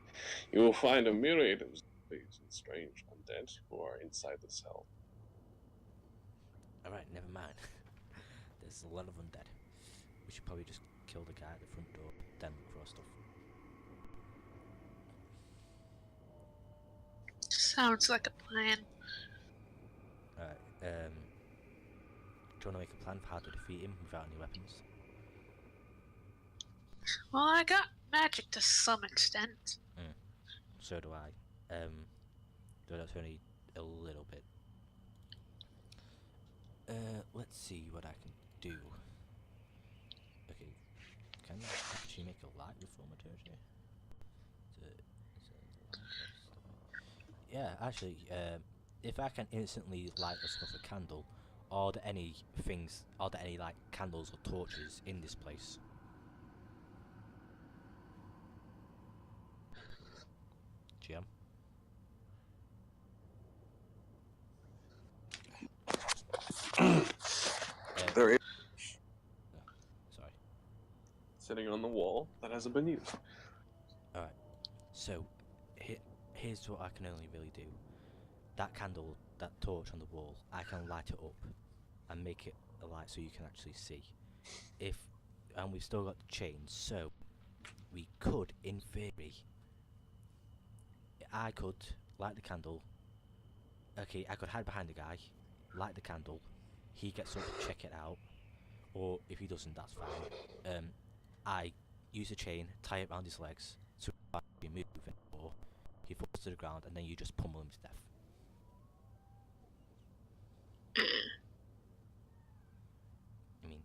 you will find a myriad of zombies and strange undead who are inside the cell. Alright, never mind. There's a lot of undead. We should probably just kill the guy at the front door, then look for our stuff. Sounds like a plan. Alright, do you want to make a plan for how to defeat him without any weapons? Well, I got magic to some extent. So do I. Though that's only a little bit. see what I can do. Okay, can I actually make a light with thaumaturgy? Yeah, actually, if I can instantly light or snuff a candle, are there any like candles or torches in this place? GM? There is Sorry. sitting on the wall that hasn't been used. Alright, so here's what I can only really do. That candle, that torch on the wall, I can light it up and make it a light so you can actually see. And we've still got the chains, so we could, in theory, I could light the candle. Okay, I could hide behind the guy, light the candle, he gets up to check it out, or if he doesn't, that's fine. I use a chain, tie it around his legs, so he moves, or he falls to the ground, and then you just pummel him to death. I mean,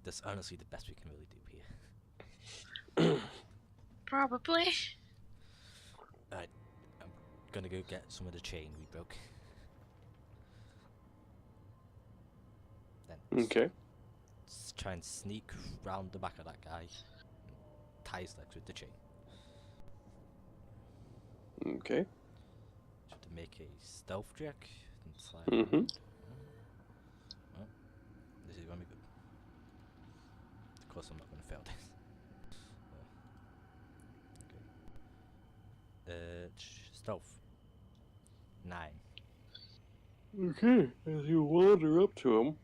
that's honestly the best we can really do here. Probably. Alright, I'm gonna go get some of the chain we broke. Then Okay. try and sneak round the back of that guy, and tie his legs with the chain. Okay. Should to make a stealth check and slide. Mhm. Well, this is gonna be good. Of course, I'm not gonna fail this. Okay. Stealth. 9. Okay. As you wander up to him,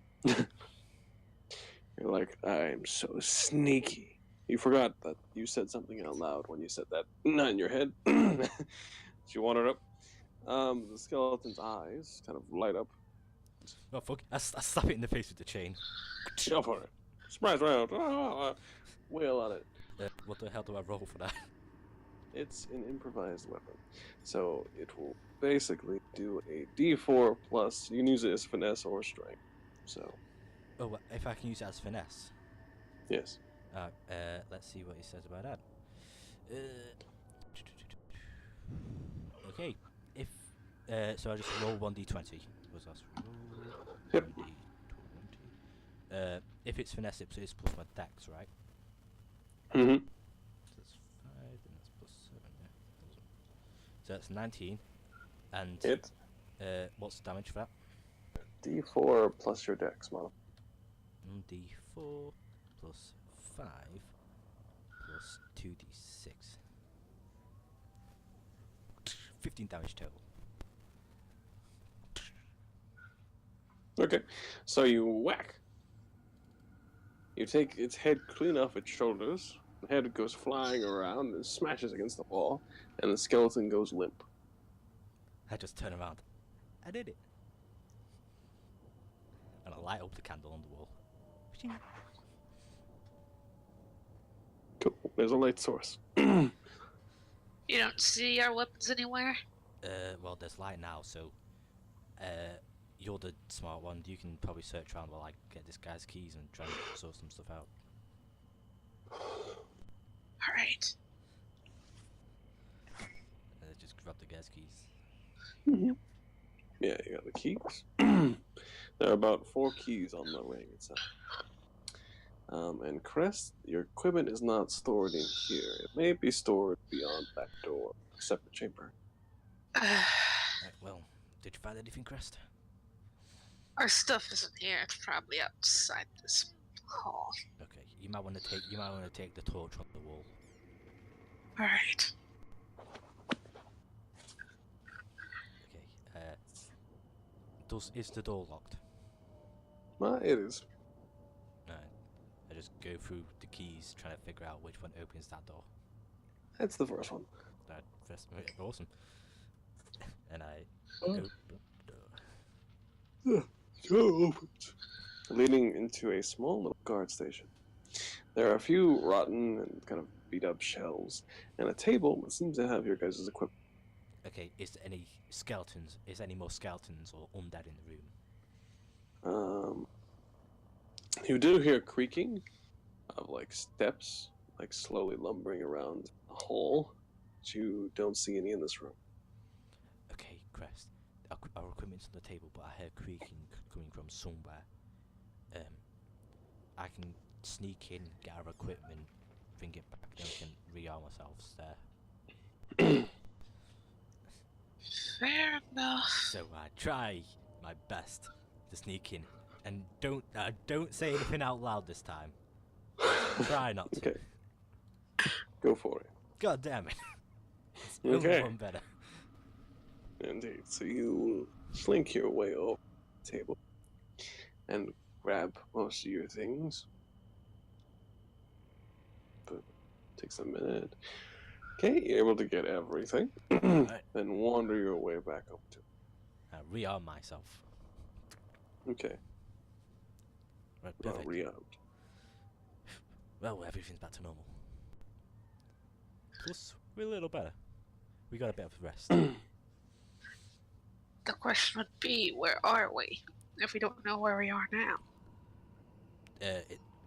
you're like, I'm so sneaky. You forgot that you said something out loud when you said that. Not in your head. As you wander up, the skeleton's eyes kind of light up. Oh fuck! I slap it in the face with the chain. Go for it. Surprise round. Wail on it. What the hell do I roll for that? It's an improvised weapon. So it will basically do a d4 plus, you can use it as finesse or strength. So, Oh, if I can use it as finesse. yes. Let's see what he says about that. Okay, if so I just roll 1d20. Was that roll? Yep. 1d20. If it's finesse, it's plus my dex, right? Mm-hmm. So that's 5, and that's plus 7. Yeah. So that's 19. And Hit. what's the damage for that? d4 plus your dex model. D4 plus 5 plus 2d6. 15 damage total. Okay. So you whack. You take its head clean off its shoulders. The head goes flying around and smashes against the wall, and the skeleton goes limp. I just turn around. I did it. And I light up the candle on the wall. Cool. There's a light source. You don't see our weapons anywhere? Well, there's light now, so you're the smart one. You can probably search around while I get this guy's keys and try and sort some stuff out. Alright. Just grab the guy's keys. Yeah, you got the keys. There are about 4 keys on the ring itself. And Crest, your equipment is not stored in here. It may be stored beyond that door, a separate chamber. Right, well, did you find anything, Crest? Our stuff isn't here. It's probably outside this hall. Okay, you might want to take the torch on the wall. Alright. Okay. Is the door locked? It is. No. I just go through the keys, trying to figure out which one opens that door. That's the first one. That first, awesome. And I Oh. open the door. Door opens, leading into a small little guard station. There are a few rotten and kind of beat up shelves, and a table that seems to have your guys' equipment. Okay, is there any skeletons? Is there any more skeletons or undead in the room? Um, you do hear creaking of like steps, like slowly lumbering around a hall, but you don't see any in this room. Okay, Crest. Our equipment's on the table, but I hear creaking coming from somewhere. I can sneak in, get our equipment, bring it back, then we can rearm ourselves there. Fair enough. So I try my best to sneak in, and don't say anything out loud this time. Try not to. Okay. Go for it. God damn it! It's Okay. only one better. Indeed. So you slink your way over the table and grab most of your things. But takes a minute. Okay, you're able to get everything. Right. Then wander your way back up to. I rearm myself. Okay. Right, perfect. Rearmed. Well, everything's back to normal. Plus, we're a little better. We got a bit of rest. The question would be, where are we? If we don't know where we are now.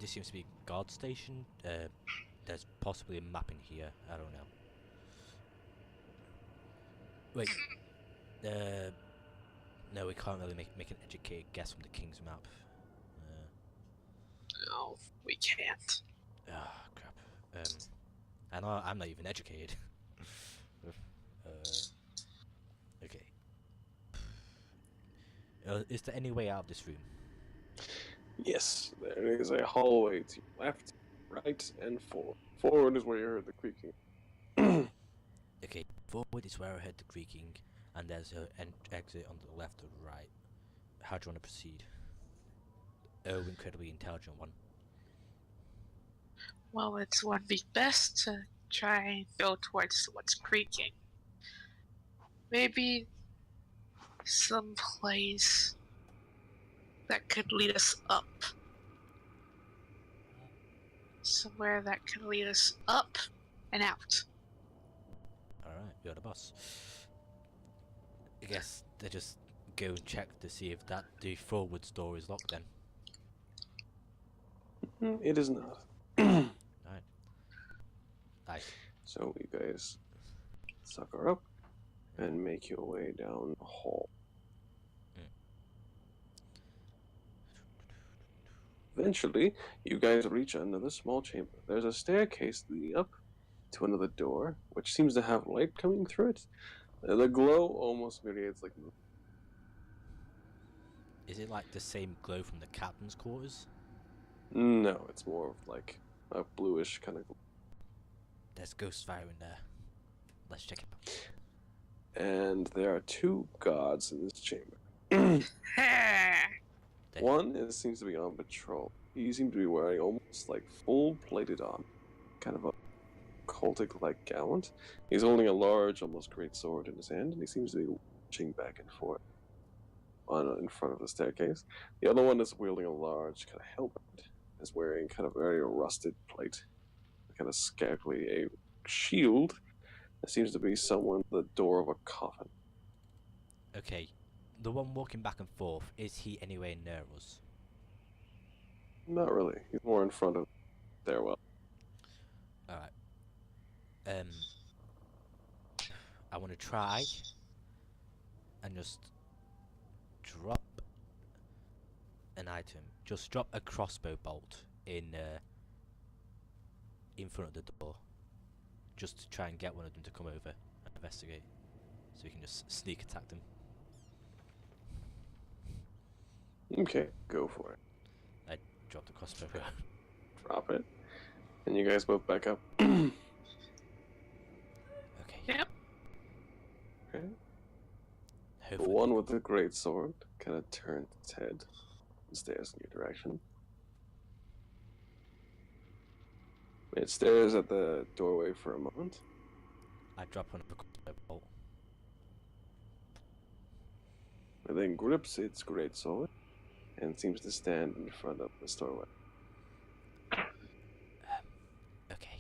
This seems to be a guard station. There's possibly a map in here. I don't know. Wait. No, we can't really make an educated guess from the king's map. No, we can't. Ah, crap. I know I'm not even educated. Okay. Is there any way out of this room? Yes, there is a hallway to your left, right, and forward. Forward is where you heard the creaking. Okay, forward is where I heard the creaking, and there's an exit on the left or right. How do you want to proceed? Oh, incredibly intelligent one. Well, it would be best to try and go towards what's creaking. Maybe some place that could lead us up. Somewhere that could lead us up and out. Alright, you're the boss. I guess they just go and check to see if the forwards door is locked then. It is not. Alright. Nice. So you guys sucker up and make your way down the hall. Eventually, you guys reach another small chamber. There's a staircase leading up to another door, which seems to have light coming through it. The glow almost mirrors like. Is it like the same glow from the captain's quarters? No, it's more of like a bluish kind of. There's ghost fire in there. Let's check it out. And there are two gods in this chamber. One seems to be on patrol. He seems to be wearing almost like full plated armor, kind of a cultic-like gallant. He's holding a large, almost great sword in his hand, and he seems to be marching back and forth in front of the staircase. The other one is wielding a large kind of helmet, is wearing kind of very rusted plate, kind of scantily a shield. That seems to be someone at the door of a coffin. Okay, the one walking back and forth, is he anywhere near us? Not really. He's more in front of the stairwell. Alright. I want to try and just drop an item. Just drop a crossbow bolt in front of the door. Just to try and get one of them to come over and investigate. So we can just sneak attack them. Okay, go for it. I dropped the crossbow. Drop it. And you guys both back up. Okay. Yep. Okay. The Hopefully. one with the great sword kind of turns its head and stares in your direction. It stares at the doorway for a moment. I drop one of the crossbow bolt. And then grips its great sword and seems to stand in front of the doorway. Okay.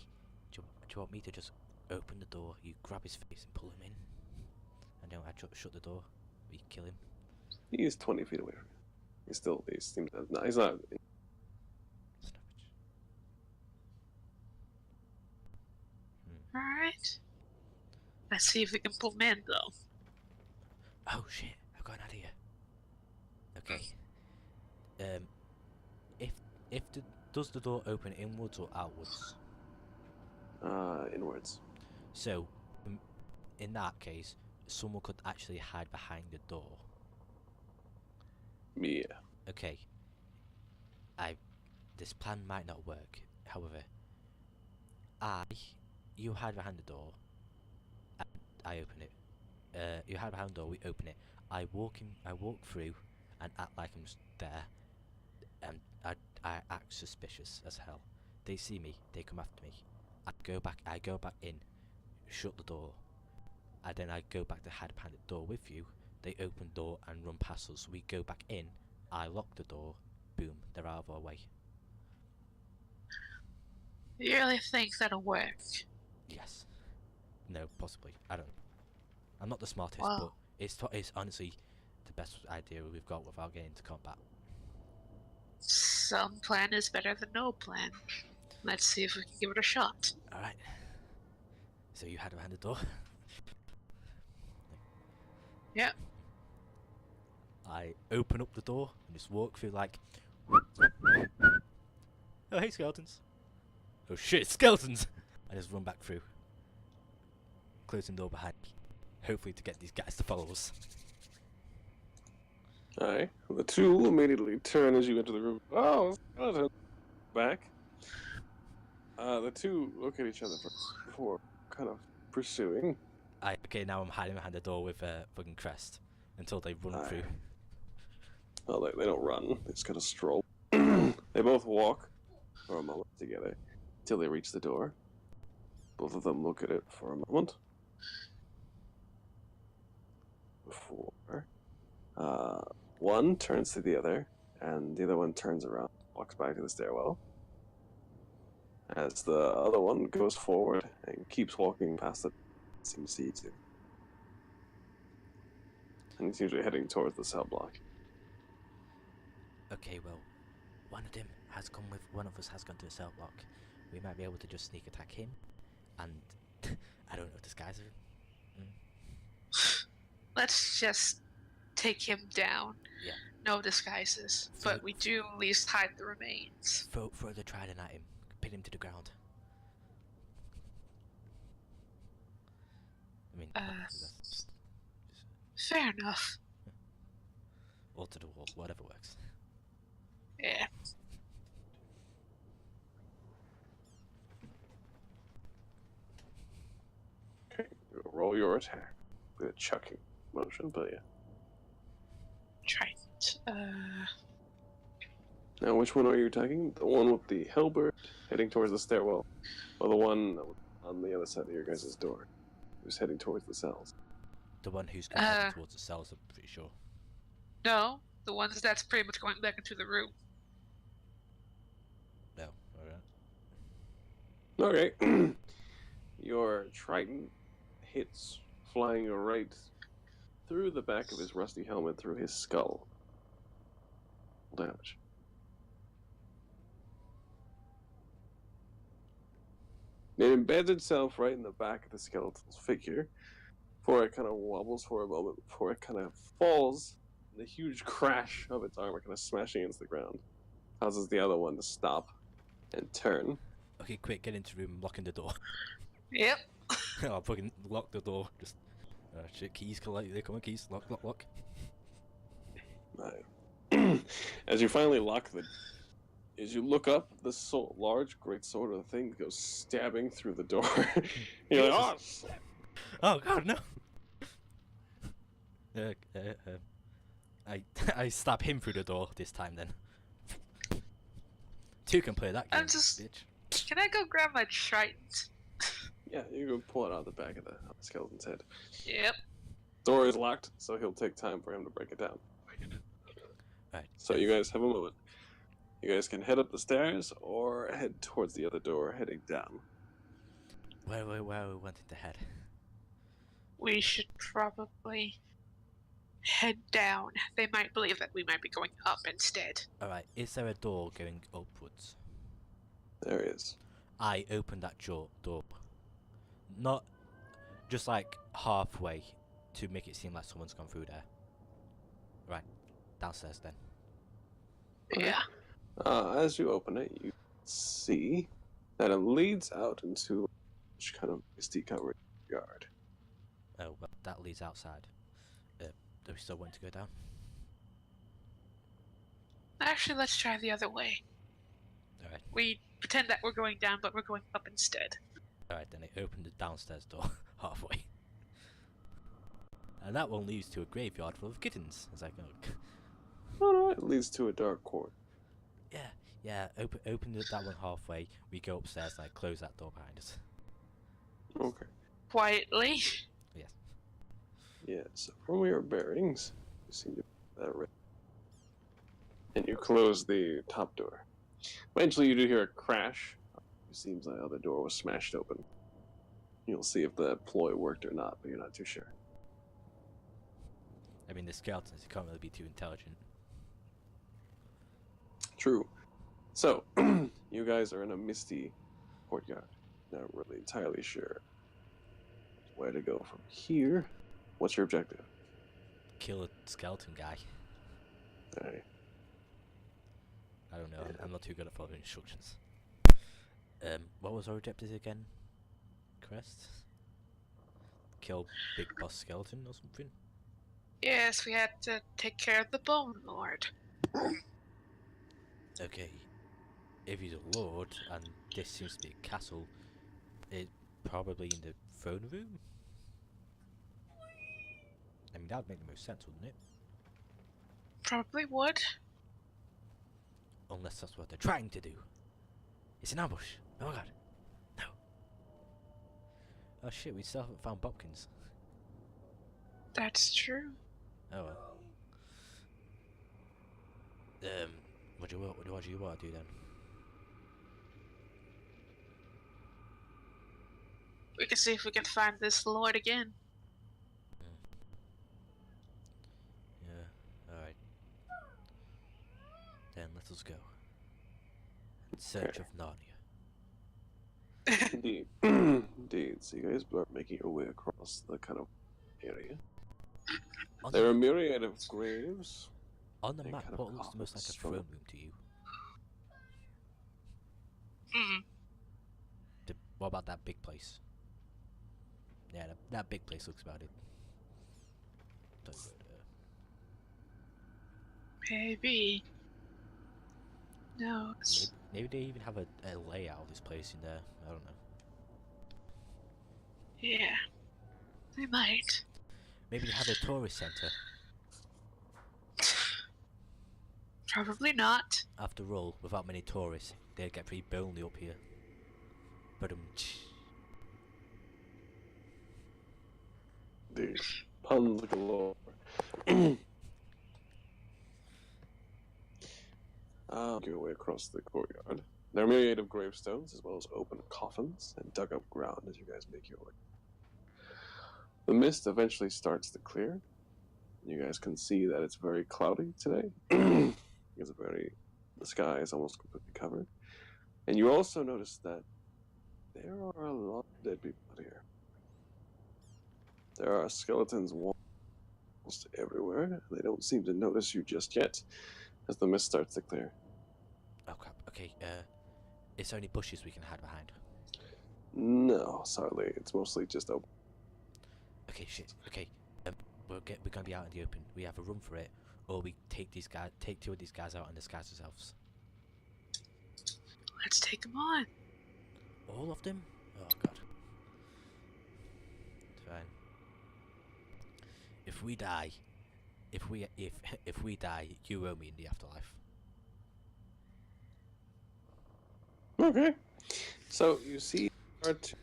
Do you want me to just open the door, you grab his face and pull him in? And then I shut the door, we kill him? He is 20 feet away from He seems to have, he's not. Alright. Let's see if we can pull him in, though. Oh shit! I've got an idea. Okay. Does the door open inwards or outwards? Inwards. So, in that case, someone could actually hide behind the door. Yeah. Okay. This plan might not work. However, you hide behind the door. And I open it. You hide behind the door. We open it. I walk through, and act like I'm there. And I act suspicious as hell. They see me. They come after me. I go back in. Shut the door. And then I go back to hide behind the door with you. They open the door and run past us. We go back in. I lock the door. Boom. They're out of our way. You really think that'll work? Yes. No, possibly. I don't know. I'm not the smartest, Wow. but it's honestly the best idea we've got without getting into combat. Some plan is better than no plan. Let's see if we can give it a shot. Alright. So you hide behind the door? Yep. I open up the door and just walk through like... Oh, hey, skeletons. Oh shit, skeletons! I just run back through. Closing the door behind me. Hopefully to get these guys to follow us. Alright. The two immediately turn as you enter the room. Oh, skeleton. Back. The two look at each other before kind of pursuing. Okay, now I'm hiding behind the door with fucking Crest until they run through. Well, they don't run. They just kind of stroll. They both walk for a moment together till they reach the door. Both of them look at it for a moment. Before one turns to the other, and the other one turns around, walks back to the stairwell. As the other one goes forward and keeps walking past it, seems to see you. And he's usually heading towards the cell block. Okay, well, one of us has gone to the cell block. We might be able to just sneak attack him, and I don't know, disguise him. Let's just take him down. Yeah. No disguises. But we do at least hide the remains. Throw the trident at him. Pin him to the ground. I mean, Fair enough. or to the wall, whatever works. Yeah. Okay, roll your attack with a chucking motion, but yeah. Trident. Now, which one are you attacking? The one with the halberd heading towards the stairwell, or the one on the other side of your guys' door, who's heading towards the cells? The one who's going towards the cells, I'm pretty sure. No, the ones that's pretty much going back into the room. No, alright. Okay. Your trident hits, flying right through the back of his rusty helmet, through his skull. Damage. It embeds itself right in the back of the skeleton's figure, before it kind of wobbles for a moment, before it kind of falls, and the huge crash of its armor kind of smashing against the ground causes the other one to stop and turn. Okay, quick, get into the room, locking the door. Yep. I'll fucking lock the door. Just shit, keys, collect. They come on, keys, lock. Right. As you finally lock as you look up, this large, great sword of the thing goes stabbing through the door. You're like, oh, snap. Oh god, no! I stab him through the door this time then. Two can play that game, bitch. Can I go grab my trident? Yeah, you go pull it out of the back of the skeleton's head. Yep. Door is locked, so he'll take time for him to break it down. Right. So you guys have a moment. You guys can head up the stairs or head towards the other door, heading down. Where are we wanting to head? We should probably head down. They might believe that we might be going up instead. Alright, is there a door going upwards? There is. I open that door. Not just like halfway to make it seem like someone's gone through there. Right, downstairs then. Yeah. As you open it, you see that it leads out into a kind of misty covered yard. Oh, well, that leads outside. Do we still want to go down? Actually, let's try the other way. Alright. We pretend that we're going down, but we're going up instead. Alright, then I open the downstairs door halfway. And that one leads to a graveyard full of kittens. It's like, oh. Oh no, it leads to a dark corner. Yeah, open that one halfway. We go upstairs and I close that door behind us. Okay. Quietly. Yes. Yeah, so from your bearings, you seem to be that right. And you close the top door. Eventually you do hear a crash. It seems like the other door was smashed open. You'll see if the ploy worked or not, but you're not too sure. I mean, the skeletons, you can't really be too intelligent. True. So, you guys are in a misty courtyard. Not really entirely sure where to go from here. What's your objective? Kill a skeleton guy. Alright. I don't know, I'm not too good at following instructions. What was our objective again? Crest? Kill Big Boss Skeleton or something? Yes, we had to take care of the Bone Lord. Okay, if he's a lord and this seems to be a castle, it's probably in the throne room? I mean, that would make the most sense, wouldn't it? Probably would. Unless that's what they're trying to do. It's an ambush. Oh my god. No. Oh shit, we still haven't found Bobkins. That's true. Oh well. What do you want to do then? We can see if we can find this Lord again. Yeah, alright. Then let us go. In search of Narnia. Indeed. Indeed. So you guys are making your way across the kind of area. There are a myriad of graves. On the They map, kind of what looks the most like a coffins throne from- room to you? What about that big place? Yeah, that big place looks about it. Don't go there. Maybe. No. Maybe they even have a layout of this place in there. I don't know. Yeah. They might. Maybe they have a tourist centre. Probably not. After all, without many tourists, they'd get pretty lonely up here. But The puns galore. Your way across the courtyard. There are a myriad of gravestones as well as open coffins and dug up ground as you guys make your way. The mist eventually starts to clear. You guys can see that it's very cloudy today. The sky is almost completely covered. And you also notice that there are a lot of dead people out here. There are skeletons almost everywhere. They don't seem to notice you just yet as the mist starts to clear. oh crap. Okay. Is there any bushes we can hide behind? No, sadly, it's mostly just open. Okay, shit. Okay. We're gonna be out in the open. We have a run for it, or we take two of these guys out and disguise ourselves. Let's take them on. All of them? Oh god. It's fine. If we die, if we die, you owe me in the afterlife. Okay. So you see our two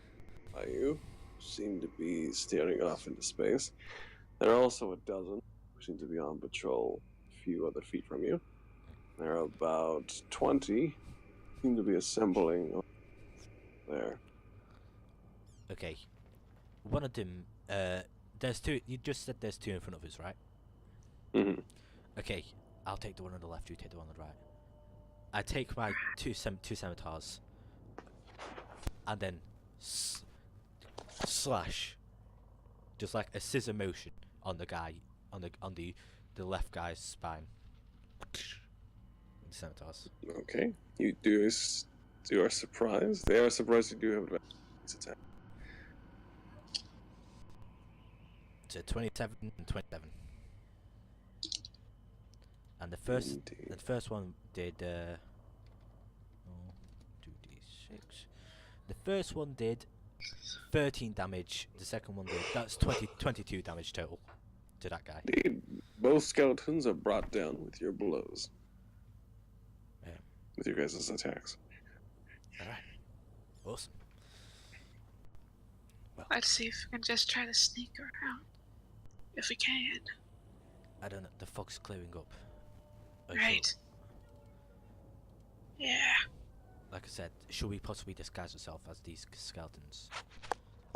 by you seem to be staring off into space. There are also a dozen who seem to be on patrol a few other feet from you. There are about 20 seem to be assembling there. Okay. One of them, there's two, you just said there's two in front of us, right? Mm-hmm. Okay, I'll take the one on the left. You take the one on the right. I take my two scimitars, and then slash, just like a scissor motion on the guy, on the left guy's spine. The scimitars. Okay. You do. You are surprised. They are surprised you do have advantage. Attack. So 27 and 27. And the first one did 2d6. The first one did 13 damage. The second one did, that's 22 damage total to that guy. Indeed. Both skeletons are brought down with your blows. Yeah. With your guys' attacks. Alright. Awesome. Well, Let's see if we can just try to sneak around. If we can. I don't know, the fog's clearing up. Right. Yeah. Like I said, should we possibly disguise ourselves as these skeletons?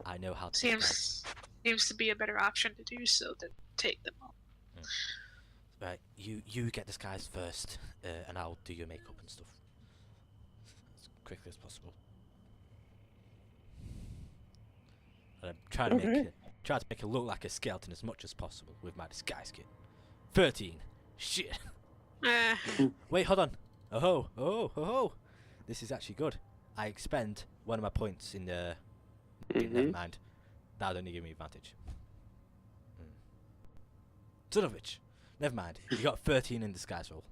I know how to disguise. Seems to be a better option to do so than take them all. Right, you get disguised first, and I'll do your makeup and stuff as quickly as possible. And I'm trying to make it look like a skeleton as much as possible with my disguise kit. 13. Shit. Wait, hold on. Oh. This is actually good. I expend one of my points in the. Never mind. That'll only give me advantage. Son of a bitch. Never mind. You got 13 in disguise roll.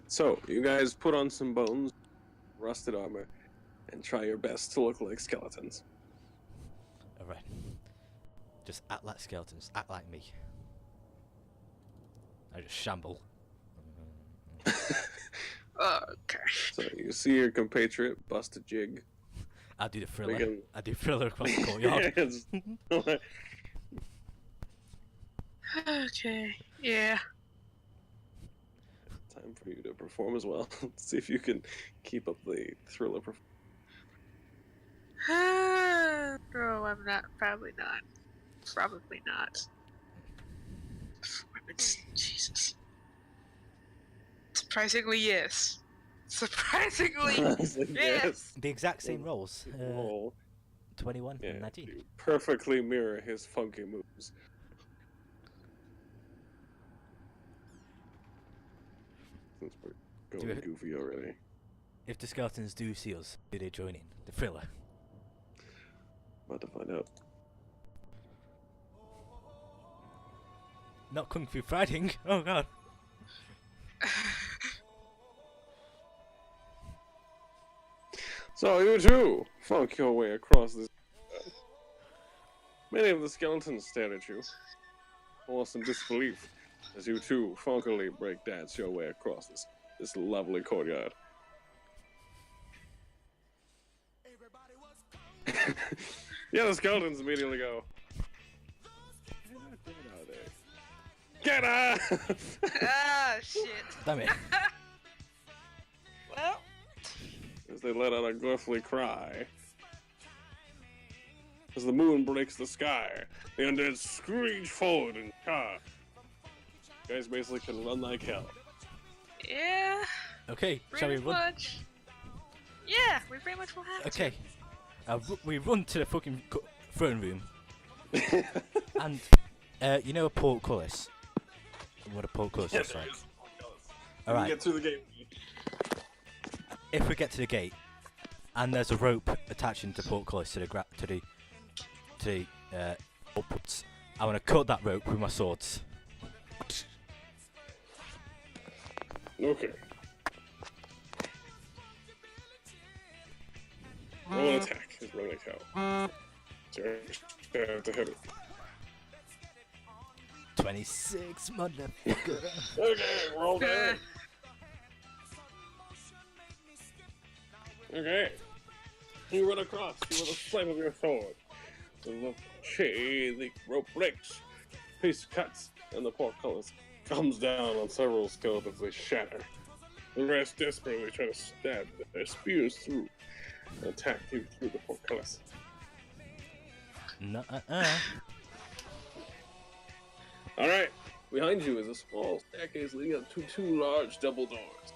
So, you guys put on some bones, rusted armor, and try your best to look like skeletons. Alright. Just act like skeletons. Act like me. I just shamble. Okay. So, you see your compatriot bust a jig. I do the thriller. I do thriller across the courtyard. Okay. Yeah. Time for you to perform as well. See if you can keep up the thriller performance. No, I'm not. Probably not. Probably not. Performance. Jesus. Surprisingly, yes. Surprisingly, yes. The exact same rolls. 21 and 19. You perfectly mirror his funky moves. Since we're going goofy already. If the skeletons do see us, do they join in the thriller? About to find out. Not Kung Fu fighting. Oh god. So you two funk your way across this. Many of the skeletons stare at you, almost in disbelief, as you two funkily breakdance your way across this lovely courtyard. Yeah, the skeletons immediately go. Get out! Ah, shit. Damn it. Well. As they let out a gurgly cry. As the moon breaks the sky, the undead screech forward and charge. You guys basically can run like hell. Yeah. Okay, shall we Pretty run? much. Yeah, we pretty much will have to. Okay. We run to the fucking throne room. And, you know a portcullis? What a portcullis looks like. Alright. Get through the gate. If we get to the gate, and there's a rope attaching the portcullis to the upwards, I want to cut that rope with my swords. Okay. Roll an attack is rolling out. So you have to hit it. 26, motherfucker. Okay, roll down. Okay. You run across with a swipe of your sword. The rope breaks, piece cuts, and the portcullis comes down on several skeletons. They shatter. The rest desperately try to stab their spears through and attack you through the portcullis. Behind you is a small staircase leading up to two large double doors.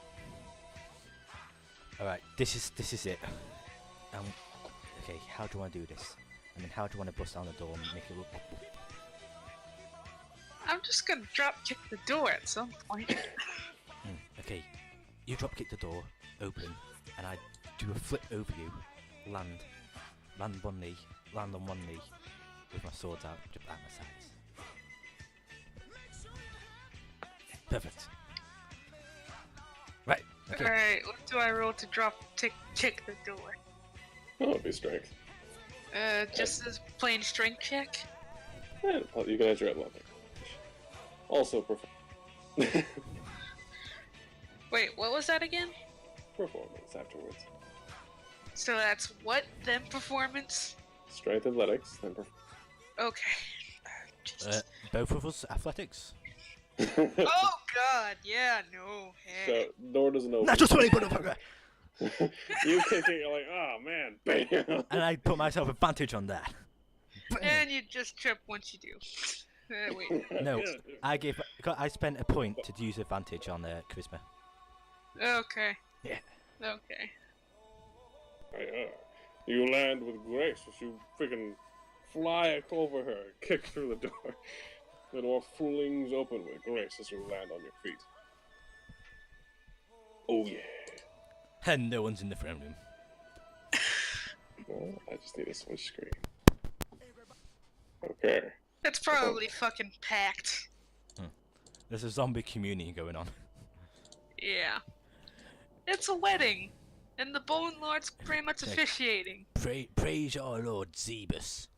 All right, this is it. Okay, how do I do this? I mean, how do I want to bust down the door and make it look? I'm just gonna drop kick the door at some point. Okay, you drop kick the door open, and I do a flip over you, land on one knee, with my swords out, just at my sides. Perfect. Right. Okay. Alright, what do I roll to kick the door? That would be strength. Just as plain strength check? Yeah, you can enter at level. Also, Wait, what was that again? performance afterwards. So that's what, then performance? Strength athletics, then Okay. Jesus. Both of us athletics. Oh god, yeah, no, hey. So, door doesn't open. Natural 20, motherfucker! You kick it, you're like, oh man, bam! And I put myself advantage on that. And you just trip once you do. Wait. No, I spent a point to use advantage on charisma. Okay. Yeah. Okay. You land with grace as you freaking fly over her, kick through the door. The door flings open with grace as you land on your feet. Oh yeah. And no one's in the front room. Well, I just need to switch screen. Okay. That's probably fucking packed. There's a zombie community going on. Yeah. It's a wedding. And the Bone Lord's pretty much officiating. Praise your Lord, Zebus.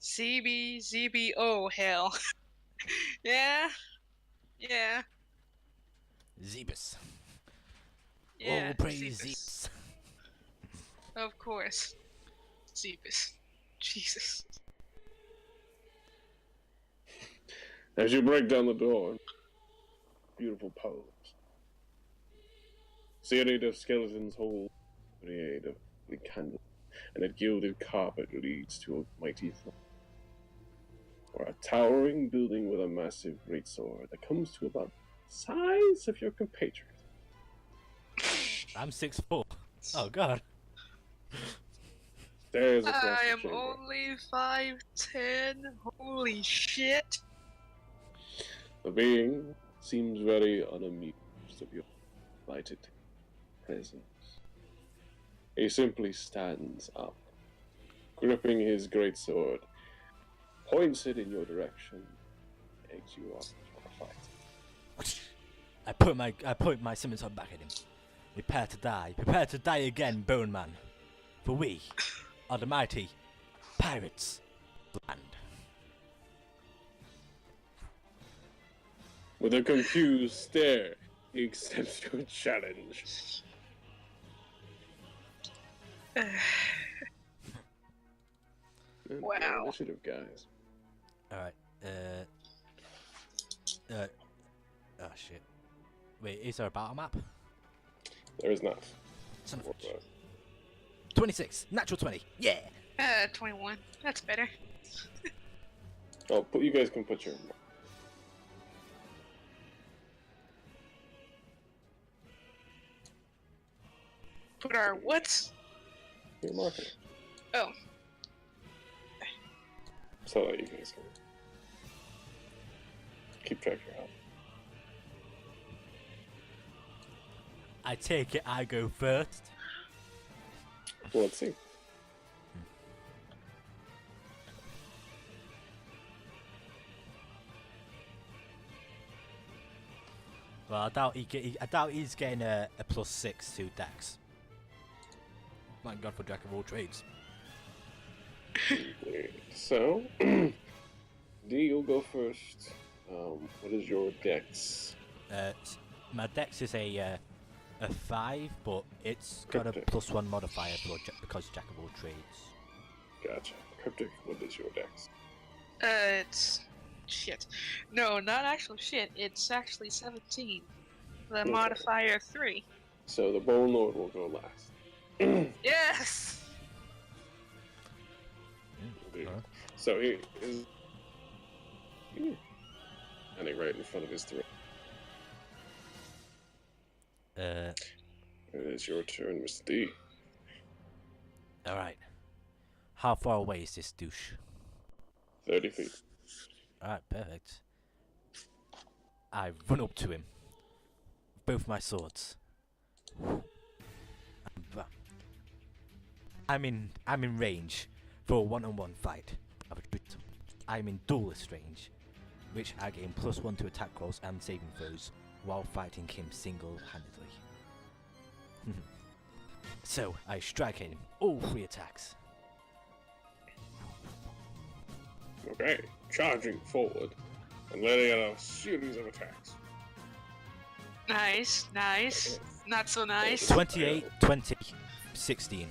ZB, oh hell. Yeah. Yeah. Zebus. Yeah. Oh, praise Zebus. Zebus. Of course. Zebus. Jesus. As you break down the door, beautiful pose. Serenade of skeletons hold the of the candle, and a gilded carpet leads to a mighty throne, or a towering building with a massive greatsword that comes to about the size of your compatriot. I'm 6'4". Oh god. Stairs across I the am chamber. only 5'10". Holy shit. The being seems very unamused of your lighted presence. He simply stands up, gripping his greatsword, points it in your direction, eggs you up for a fight. I point my scimitar back at him. Prepare to die. Prepare to die again, Bone Man. For we are the mighty pirates of the land. With a confused stare, he accepts your challenge. Wow. Initiative, guys. Alright, oh shit. Wait, is there a battle map? There is not. Son of a bitch. 26, natural 20, yeah! 21. That's better. Oh, you guys can put your. Put our what? Your marker. Oh. So that you guys can keep track of your health. I take it I go first. Well, let's see. Well, I doubt he's getting a +6 to Dex. Thank God for Jack of all trades. So, D, you'll go first. What is your dex? My Dex is a 5, but it's got a Cryptic. +1 modifier because Jack of all trades. Gotcha. Cryptic, what is your dex? It's shit. No, not actual shit. It's actually 17. The Okay. modifier 3. So the Bone Lord will go last. Yes. Indeed. So he is. Standing right in front of his throat. It is your turn, Mr. D. Alright. How far away is this douche? 30 feet. Alright, perfect. I run up to him. Both my swords. I'm in range for a one-on-one fight. I'm in duelist range, which I gain +1 to attack rolls and saving throws while fighting him single-handedly. So I strike at him all 3 attacks. Okay, charging forward and letting out a series of attacks. Nice, nice. Not so nice. 28, 20, 16.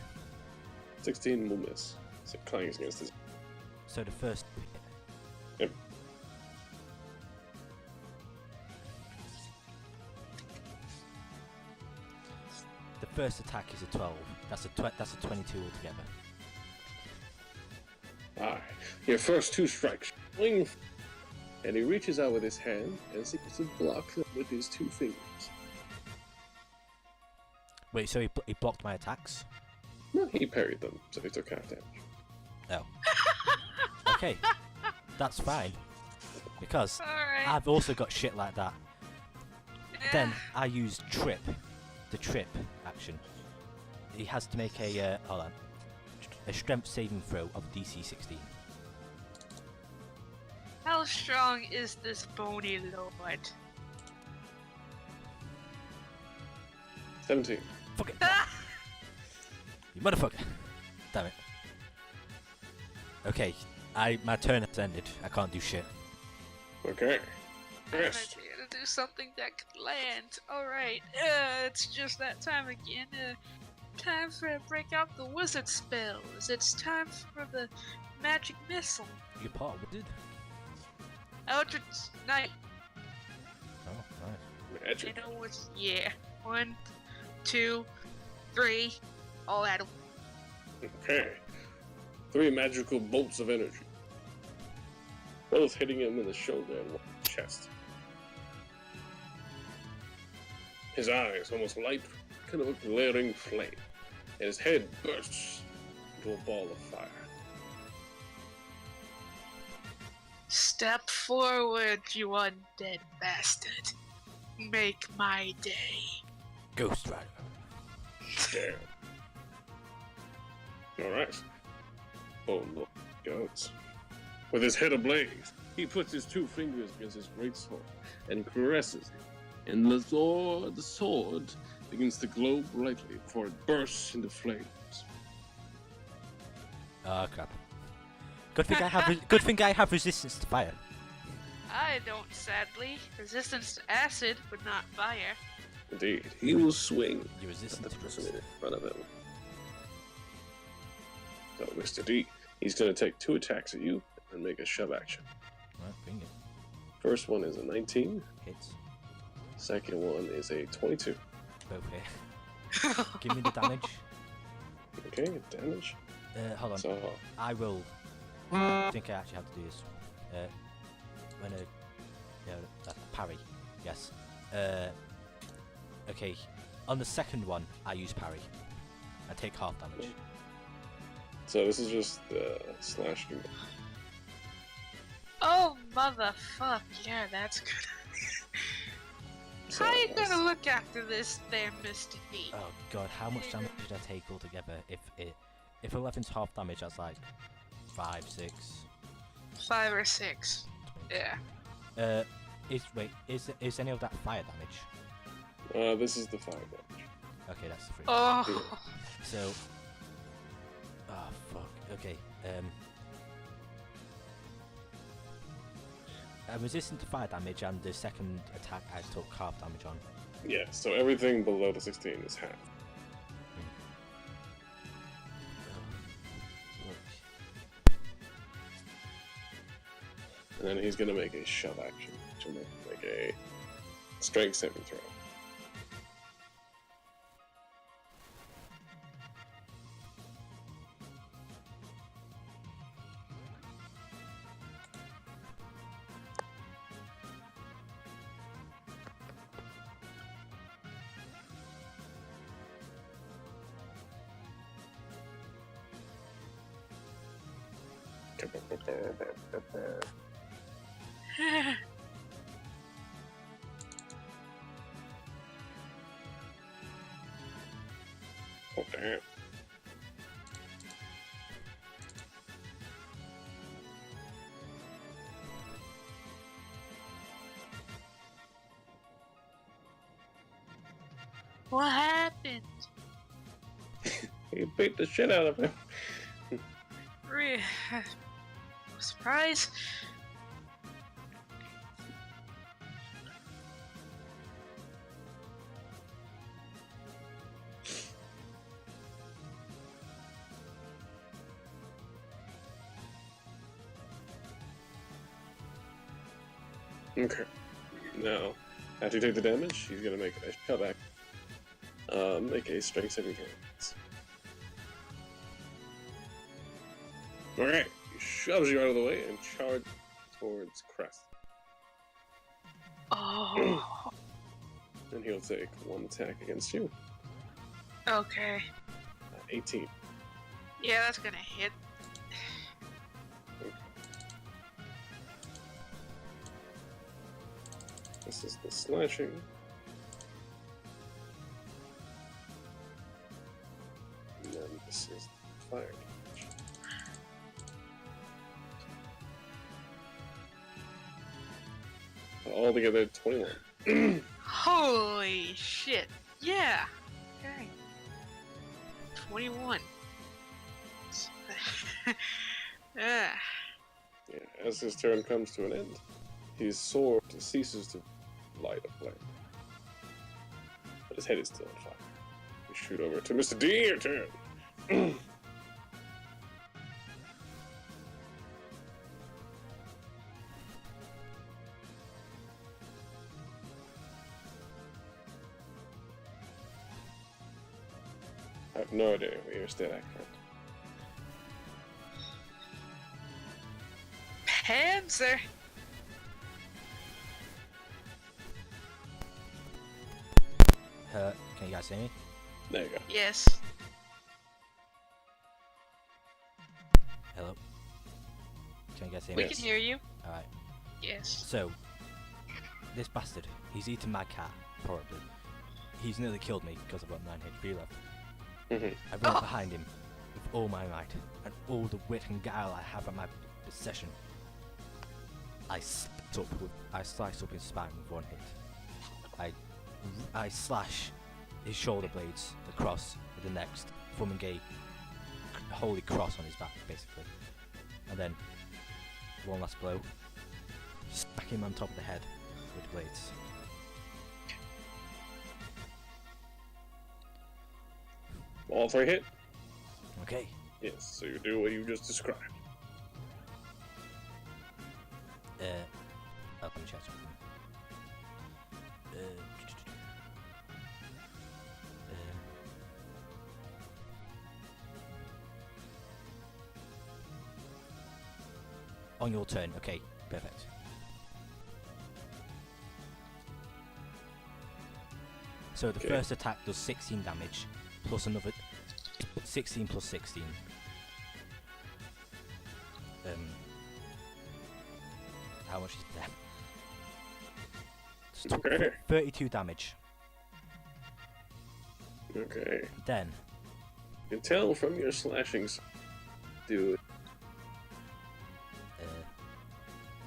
16 will miss. So clangs against his. So the first. Yep. The first attack is a 12. That's a 22 altogether. Aye. Your first 2 strikes. Swing. And he reaches out with his hand and seems to block them with his 2 fingers. Wait, so he blocked my attacks? No, he parried them, so he took half damage. Oh. Okay. That's fine. Because Alright. I've also got shit like that. Yeah. Then I use trip. The trip action. He has to make a hold on. A strength saving throw of DC 16. How strong is this bony lord? 17. Fuck it. You motherfucker. Damn it. Okay, my turn has ended. I can't do shit. Okay. I'm Rest. gonna do something that could land. Alright, it's just that time again. Time for break out the wizard spells. It's time for the magic missile. You part wizard? Eldritch Knight. Oh, nice. You Magic. know what's yeah. 1, 2, 3, all at 'em. Okay. 3 magical bolts of energy. Both hitting him in the shoulder and one in the chest. His eyes almost light, kind of a glaring flame, and his head bursts into a ball of fire. Step forward, you undead bastard. Make my day. Ghost Rider. Damn. Alright. Oh no, he goes. With his head ablaze, he puts his 2 fingers against his greatsword and caresses it. And the sword begins to glow brightly before it bursts into flames. Oh crap. Good thing I have resistance to fire. I don't, sadly. Resistance to acid, but not fire. Indeed, he will swing You're at resistant the to person dust. in front of him. So, Mr. D, he's going to take 2 attacks at you and make a shove action. Right, bring it. First one is a 19. Hits. Second one is a 22. Both hit. Give me the damage. Okay, damage. Hold on. So, I will. I think I actually have to do this. When parry. Yes. Okay. On the second one, I use parry. I take half damage. so this is just slashing. Oh, motherfuck. Yeah, that's good. So, How you gonna look after this there, Mr. D? Oh god, how much damage did I take altogether? If 11's half damage, that's like 5, 6. 5 or 6. Yeah. Is any of that fire damage? This is the 5 damage. Okay, that's the 3. Oh. So. Oh fuck. Okay. I'm resistant to fire damage, and the second attack I took half damage on. Yeah, so everything below the 16 is half. Look. And then he's going to make a shove action to make a strength saving throw. Oh, damn. What happened? You beat the shit out of him. Re- Surprise? Okay. Now, after you take the damage, he's gonna make a cutback. Make a strength saving throw. Okay. He shoves you out of the way and charges towards Crest. Oh. And he'll take one attack against you. Okay. 18. Yeah, that's gonna hit. This is the slashing. And then this is the fire damage. Altogether, 21. Holy shit. Yeah. Okay. 21. Yeah, as his turn comes to an end, his sword ceases to light a flame. But his head is still on fire. We shoot over to Mr. D, your turn. I have no idea what your stat accurate. Panzer. Can you guys see me? There you go. Yes. Hello? Can you guys see We me? can hear you. Alright. Yes. So, this bastard, he's eaten my cat, probably. He's nearly killed me because I've got 9 HP left. I run behind him with all my might and all the wit and guile I have at my possession. I slice up his spine with one hit. I slash his shoulder blades across with the next, forming a holy cross on his back, basically. And then one last blow, smack him on top of the head with the blades. All 3 hit? Okay. Yes, so you do what you just described. Let me check something. On your turn, okay, perfect. So the first attack does 16 damage, plus another 16 plus 16. How much is that? Okay. 32 damage. Okay. Then, You can tell from your slashings, dude.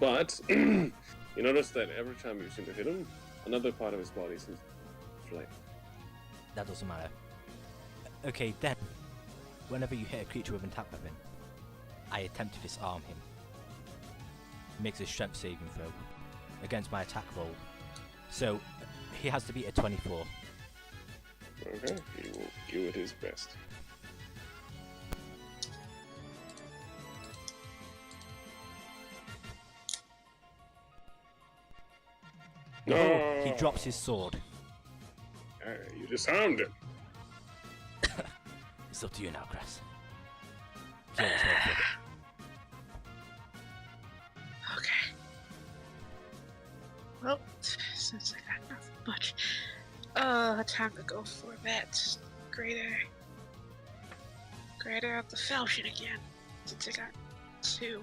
But you notice that every time you seem to hit him, another part of his body seems to flame. that doesn't matter. Okay, then, whenever you hit a creature with an attack weapon, I attempt to disarm him. He makes a strength saving throw against my attack roll. So, he has to beat a 24. Okay, he will do it his best. No! He drops his sword. You disarmed him. It's up to you now, Chris. Kill this motherfucker. Okay. Well, since I got nothing much, time to go for that greater of the falchion again. Since I got 2.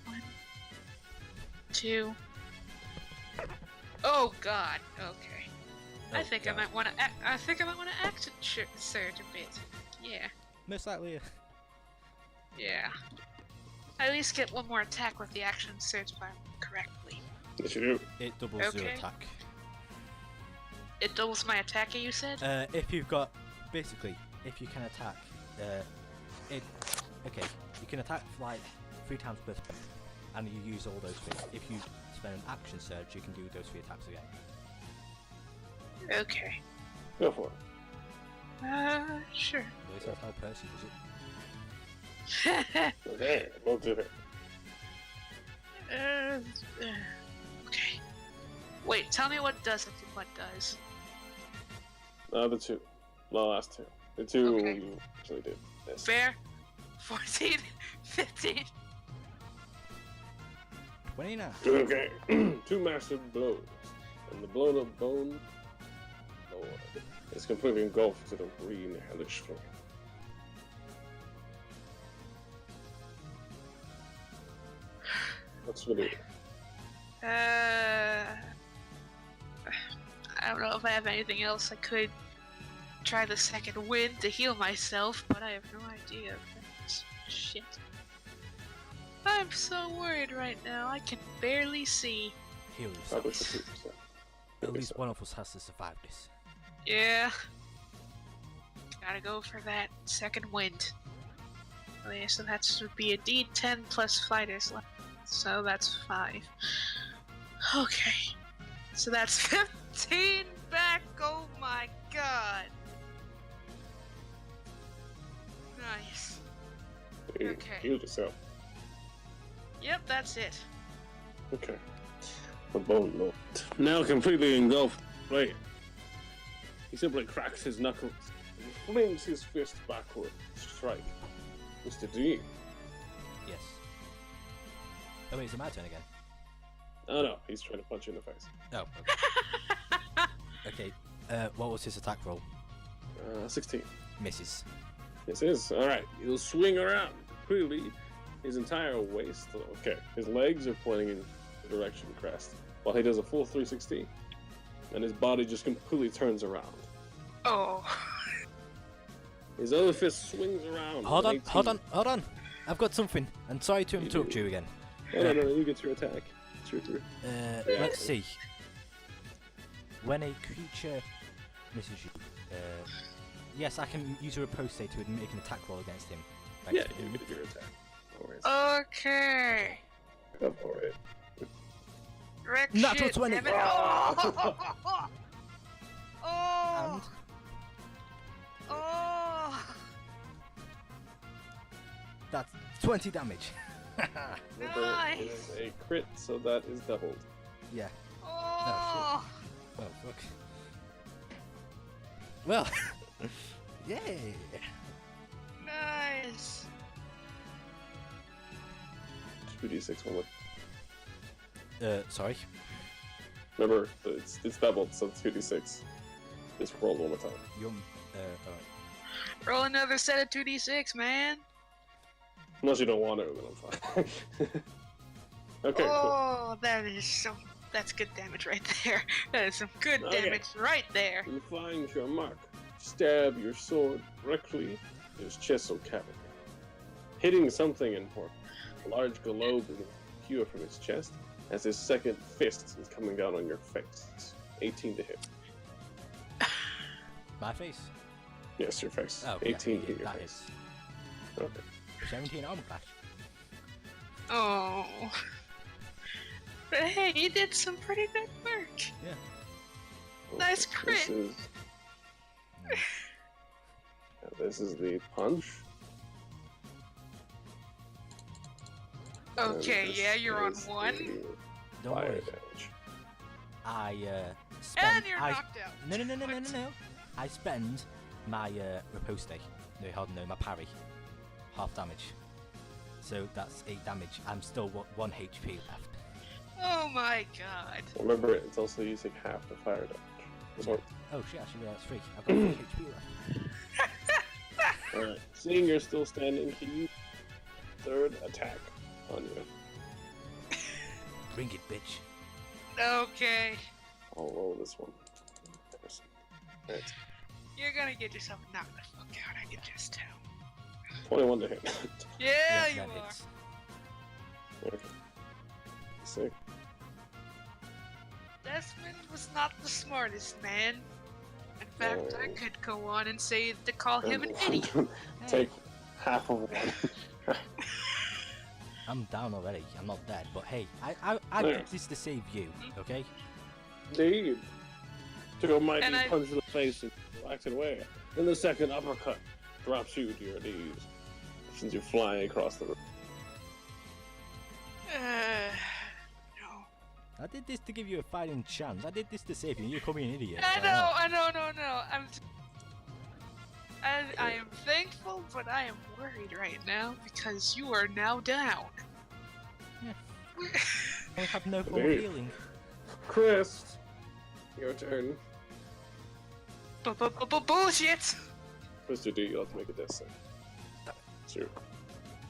1, 2. Oh God. Okay. I think I might want to. I think I might want to action surge a bit. Yeah. Most likely. Yeah. I at least get one more attack with the action surge if I remember correctly. Yes, you do. It doubles your Okay. attack. It doubles my attack, you said? If you've got, basically, if you can attack, okay, you can attack like 3 times per turn, and you use all those 3. If you spend an action surge, you can do those 3 attacks again. Okay. Go for it. Sure. At least that's how Percy does it. Okay, we'll do it. Okay. Wait, tell me what does it and what does. The 2. The last 2. The 2 Okay. you actually did. Yes. Fair. 14, 15. 29. Okay. 2 massive blows. And the blown up bone, Lord, is completely engulfed to the green hellish flame. What's with it? I don't know if I have anything else. I could try the second wind to heal myself, but I have no idea if that's shit. I'm so worried right now. I can barely see. Heal Probably yourself. 50%. At least one of us has to survive this. Yeah. Gotta go for that second wind. Oh yeah, so that would be a D10 plus fighters left. So that's 5. Okay. So that's 15 back. Oh my god. Nice. You Okay. healed yourself. Yep, that's it. Okay. The bone lord. Now completely engulfed in flame. He simply cracks his knuckles and flings his fist backward to strike Mr. D. Yes. Oh wait, is it my turn again? Oh no, he's trying to punch you in the face. Oh, okay. Okay, what was his attack roll? 16. Misses. This is. Alright, he'll swing around. Clearly, his entire waist. Okay, his legs are pointing in the direction of Crest, while he does a full 360. And his body just completely turns around. Oh. His other fist swings around. Hold with on, an hold 18. on, hold on. I've got something. And sorry to interrupt you again. No, you get your attack. It's your turn. Let's see. When a creature misses you, yes, I can use a riposte to make an attack roll against him. Yeah, Thanks. you get your attack. No worries. Okay. Go for it. Wreck Natural shit, 20. damn it. Oh. Oh. And Oh. that's 20 damage. Remember, Nice. it is a crit, so that is doubled. Yeah. Oh. Well, fuck. Well, yay. Nice. 2d6 one more. Sorry. Remember, it's doubled, so 2d6. Just roll one more time. Alright. Roll another set of 2d6, man. Unless you don't want to, then I'm fine. Okay, cool. Oh, that's good damage right there. That is some good Okay. damage right there. You find your mark. Stab your sword directly in his chest or cavity. Hitting something important. A large globe is pure from his chest as his second fist is coming down on your face. 18 to hit. My face. Yes, your face. Oh, 18 yeah, hit your that face. is. Okay. 17 armor clash. Oh. But hey, you did some pretty good work. Yeah. Nice Okay, crit. This is the punch. And Okay, this yeah, you're on is 1. the Don't fire worry. damage. I And you're knocked out. No. I spend my riposte. No, hold on, no, my parry. Half damage. So that's 8 damage. I'm still 1 HP left. Oh my god. Remember, it's also using half the fire damage. Sorry. Oh shit, actually, that's 3. I've got 3 HP left. Alright, seeing you're still standing, he used third attack on you. Bring it, bitch. Okay. I'll roll this one. Right. You're gonna get yourself knocked the fuck out, I can just tell. 21 to hit. Yeah, you that are. hits. Okay. Sick. Desmond was not the smartest man. In fact, I Oh. could go on and say to call him an idiot. Take half of one. I'm down already. I'm not dead, but hey, I There. did this to save you, okay? Indeed. Took a mighty And I- punch to the face and whacked it away. And the second uppercut drops you to your knees. Since you fly across the room. No. I did this to give you a fighting chance. I did this to save you. You're calling me an idiot. I so know, no. I am thankful, but I am worried right now because you are now down. I have no more Indeed. healing. Chris, your turn. Bullshit! Mr. D, you'll have to make a death save. So you're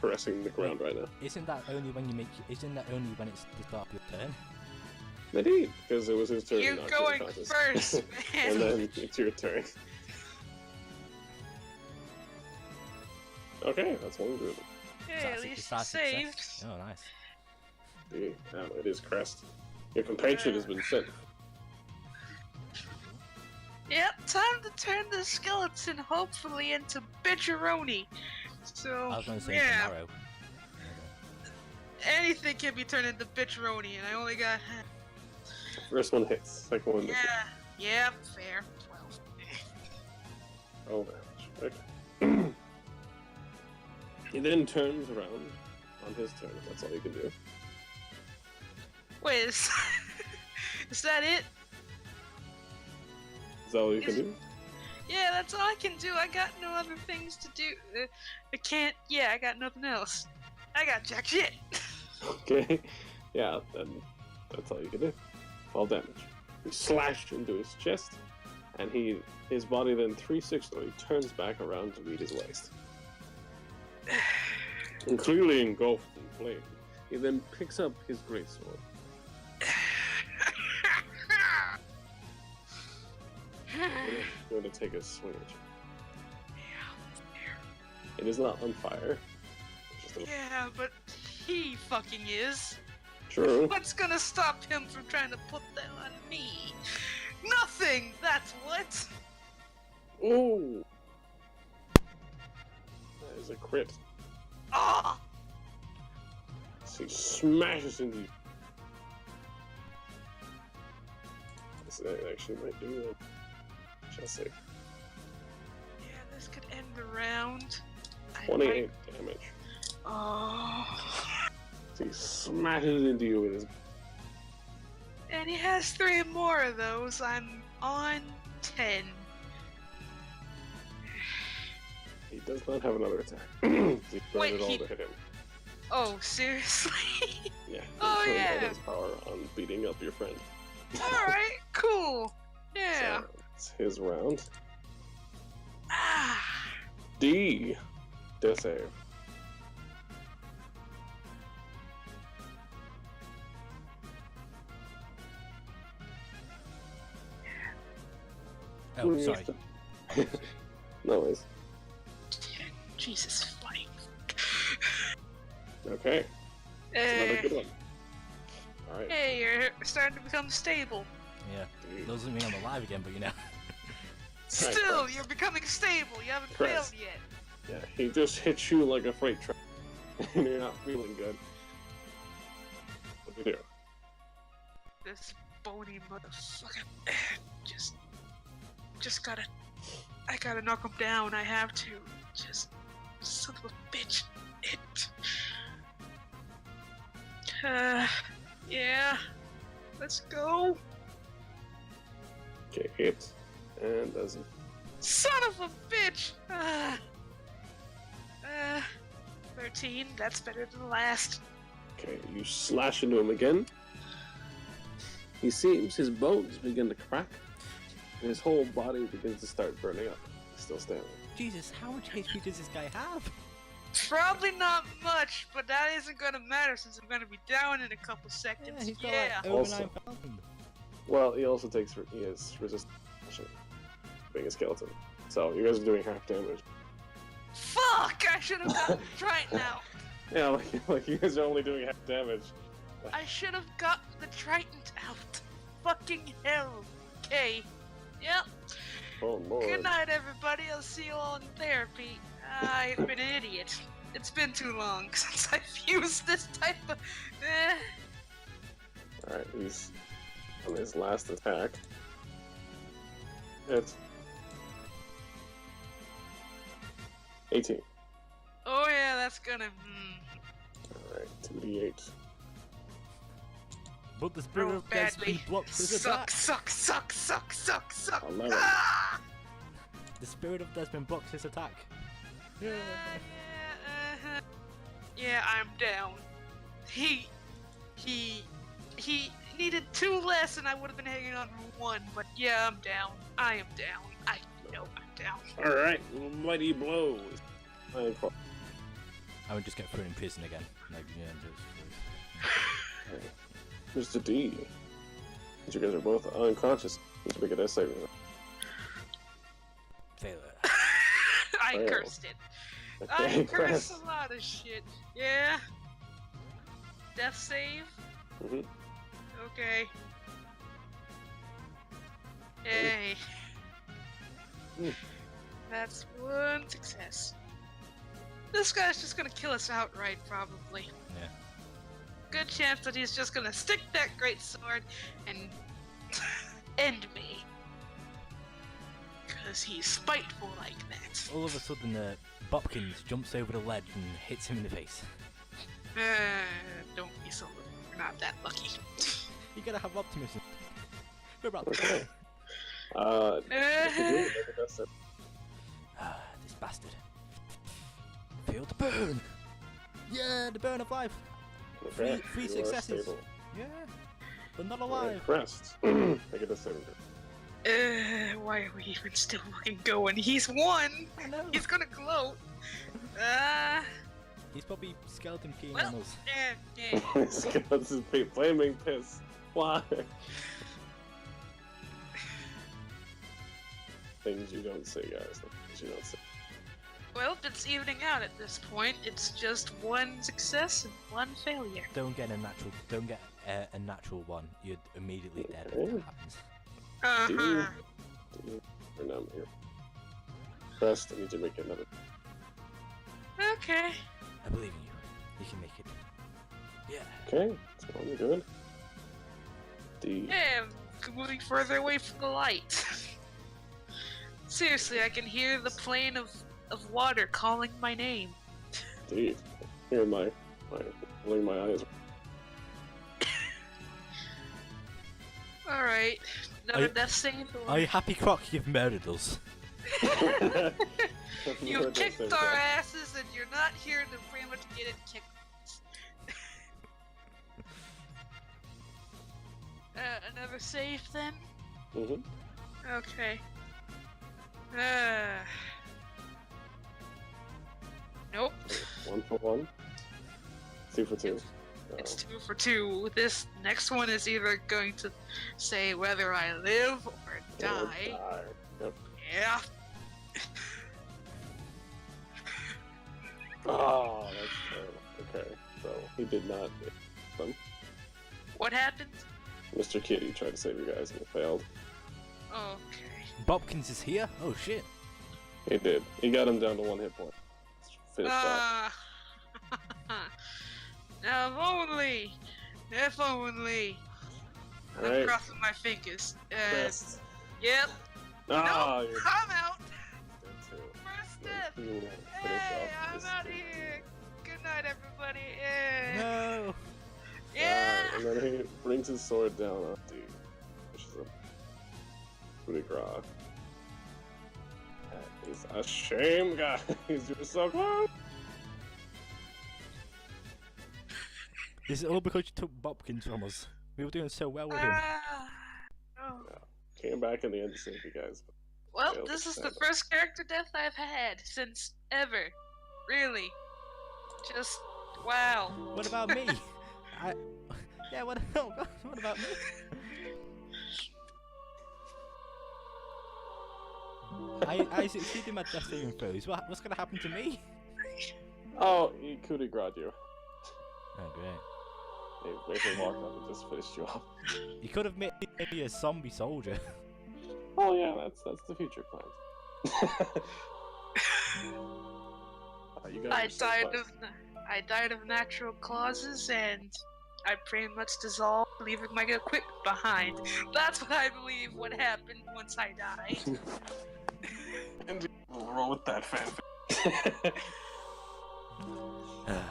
caressing the ground right now. Isn't that only when you make? Isn't that only when it's the start of your turn? Indeed, because it was his turn. You're not going unconscious. first, man. And then it's your turn. Okay, that's one good. Hey, at least you saved. Oh, nice. D, it is Crest. Your compatriot has been sent. Yep, time to turn the skeleton hopefully into bitcheroni. So, I was going to say yeah, tomorrow. anything can be turned into bitcheroni, and I only got First one hits. Second one misses. yeah, fair. 12. Oh, damage. Okay. He then turns around on his turn, if that's all you can do. Wait, is that it? Is that all you can do? Yeah, that's all I can do. I got no other things to do. I can't. Yeah, I got nothing else. I got jack shit. Okay. Yeah, then that's all you can do. All damage. You slashed into his chest, and his body then 360 turns back around to meet his waist. And clearly engulfed in flame, he then picks up his greatsword. Going to take a swing at you. It is not on fire. It's just a... Yeah, but he fucking is. True. What's gonna stop him from trying to put that on me? Nothing! That's what! Ooh. That is a crit. Ah! So he smashes into you. This actually might do it. Shall say. Yeah, this could end the round. I 28 damage. Oh. So he smashes into you with his... And he has 3 more of those. I'm on 10. He does not have another attack. He burned Wait, it all he- to hit him. Oh, seriously? Yeah. Oh, he burned yeah. all his power on beating up your friend. Alright, cool. Yeah. So, it's his round. Ah. D. Death save. Oh, sorry. No worries. 10. Jesus fucking. Okay. Another good one. Alright. Hey, you're starting to become stable. Yeah. D. Doesn't mean I'm alive again, but you know. Still, Christ. you're becoming stable. You haven't Christ. failed yet. Yeah, he just hits you like a freight truck. And you're not feeling good. What do you do? This bony motherfucker. Just gotta. I gotta knock him down. I have to. Just. Son of a bitch. Yeah. Let's go. Okay, hit. And does it. Son of a bitch! 13. That's better than the last. Okay, you slash into him again. He seems his bones begin to crack, and his whole body begins to start burning up. He's still standing. Jesus, how much HP does this guy have? Probably not much, but that isn't gonna matter since I'm gonna be down in a couple Yeah, seconds. he's got Yeah. like over Also- 9,000. Well, he also takes he is resistance being a skeleton. So you guys are doing half damage. Fuck! I should have gotten Triton out. Yeah, like you guys are only doing half damage. I should have gotten the Triton out. Fucking hell. Okay. Yep. Oh lord. Good night, everybody. I'll see you all in therapy. I've been an idiot. It's been too long since I've used this type of. Alright, he's on his last attack. It's 18. Oh yeah, that's gonna. Alright, 2d8. But the spirit Oh, of death badly. blocks his Suck, attack. suck. 11. The spirit of Desmond blocks his attack. Yeah. Yeah, I'm down. He needed 2 less, and I would have been hanging on for 1. But yeah, I'm down. I am down. I know I'm down. Alright, mighty blows. I would just get thrown in prison again. Like, yeah, Mr. D. You guys are both unconscious. You should make a death saving throw. failure. I Fail. cursed it. Okay, I cursed Chris. a lot of shit. Yeah. Death save. Mhm. Okay. Yay. Mm. That's 1 success. This guy's just gonna kill us outright, probably. Yeah. Good chance that he's just gonna stick that great sword and end me. Because he's spiteful like that. All of a sudden, Bopkins jumps over the ledge and hits him in the face. Don't be so lucky. We're not that lucky. You gotta have optimism. We're about Okay. Uh, Mr. D, make a death save. this bastard. Feel the burn! Yeah, the burn of life! Okay, Three you are successes. stable. Yeah, but not Alright, alive. Crest. Make a death saving throw. Why are we even still fucking going? He's 1! I know. He's gonna gloat! He's probably skeleton peeing Well, on us. This is flaming piss. Why? Things you don't say, guys. Things you don't say. well, it's evening out at this point. It's just 1 success and 1 failure. Don't get a natural one. You're immediately dead when that happens. Uh-huh. Remember here. Crest, I need to make another. Okay. I believe in you. You can make it. Yeah. Okay, it's going good. D. Yeah, I'm moving further away from the light. Seriously, I can hear the plane of water calling my name. D. Here, rolling my eyes. Alright. Another death save? Or... Are you happy, Croc? You've murdered us. You've kicked our asses and you're not here to pretty much get it kicked. Another save then? Mm-hmm. Okay. Nope. 1 for 1. 2 for 2. It's 2 for 2. This next one is either going to say whether I live or die. Yep. Yeah. Oh, that's terrible. Okay, so he did not hit them. What happened? Mr. Kitty tried to save you guys and it failed. Okay. Bopkins is here? Oh shit. He did. He got him down to 1 hit point. Finished off. Now if only. If only. I'm Alright. crossing my fingers. Crest. Yep. Ah, Nope, you're I'm out. dead too. First Yeah, death. you will finish Hey, off I'm this out of thing. here. Good night, everybody. Yeah. No. Yeah. And then he brings his sword down on D, which is a coup de grace. That is a shame, guys. You're so close. This is all because you took Bopkins from us. We were doing so well with him. Oh. Came back in the end to save you guys. Well, Failed this is the experiment. first character death I've had since ever. Really. Just wow. What about me? Yeah, what? Oh God, what about me? I succeeded my death saving throws. What's gonna happen to me? Oh, he coup de grace you. Oh great. He basically walked up and just finished you off. You could have made me a zombie soldier. Oh yeah, that's the future plans. You guys I are so died blessed. I died of natural causes, and I pretty much dissolved, leaving my equipment behind. That's what I believe what happened once I died. And we'll roll with that fanfic.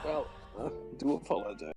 Well, I do apologize.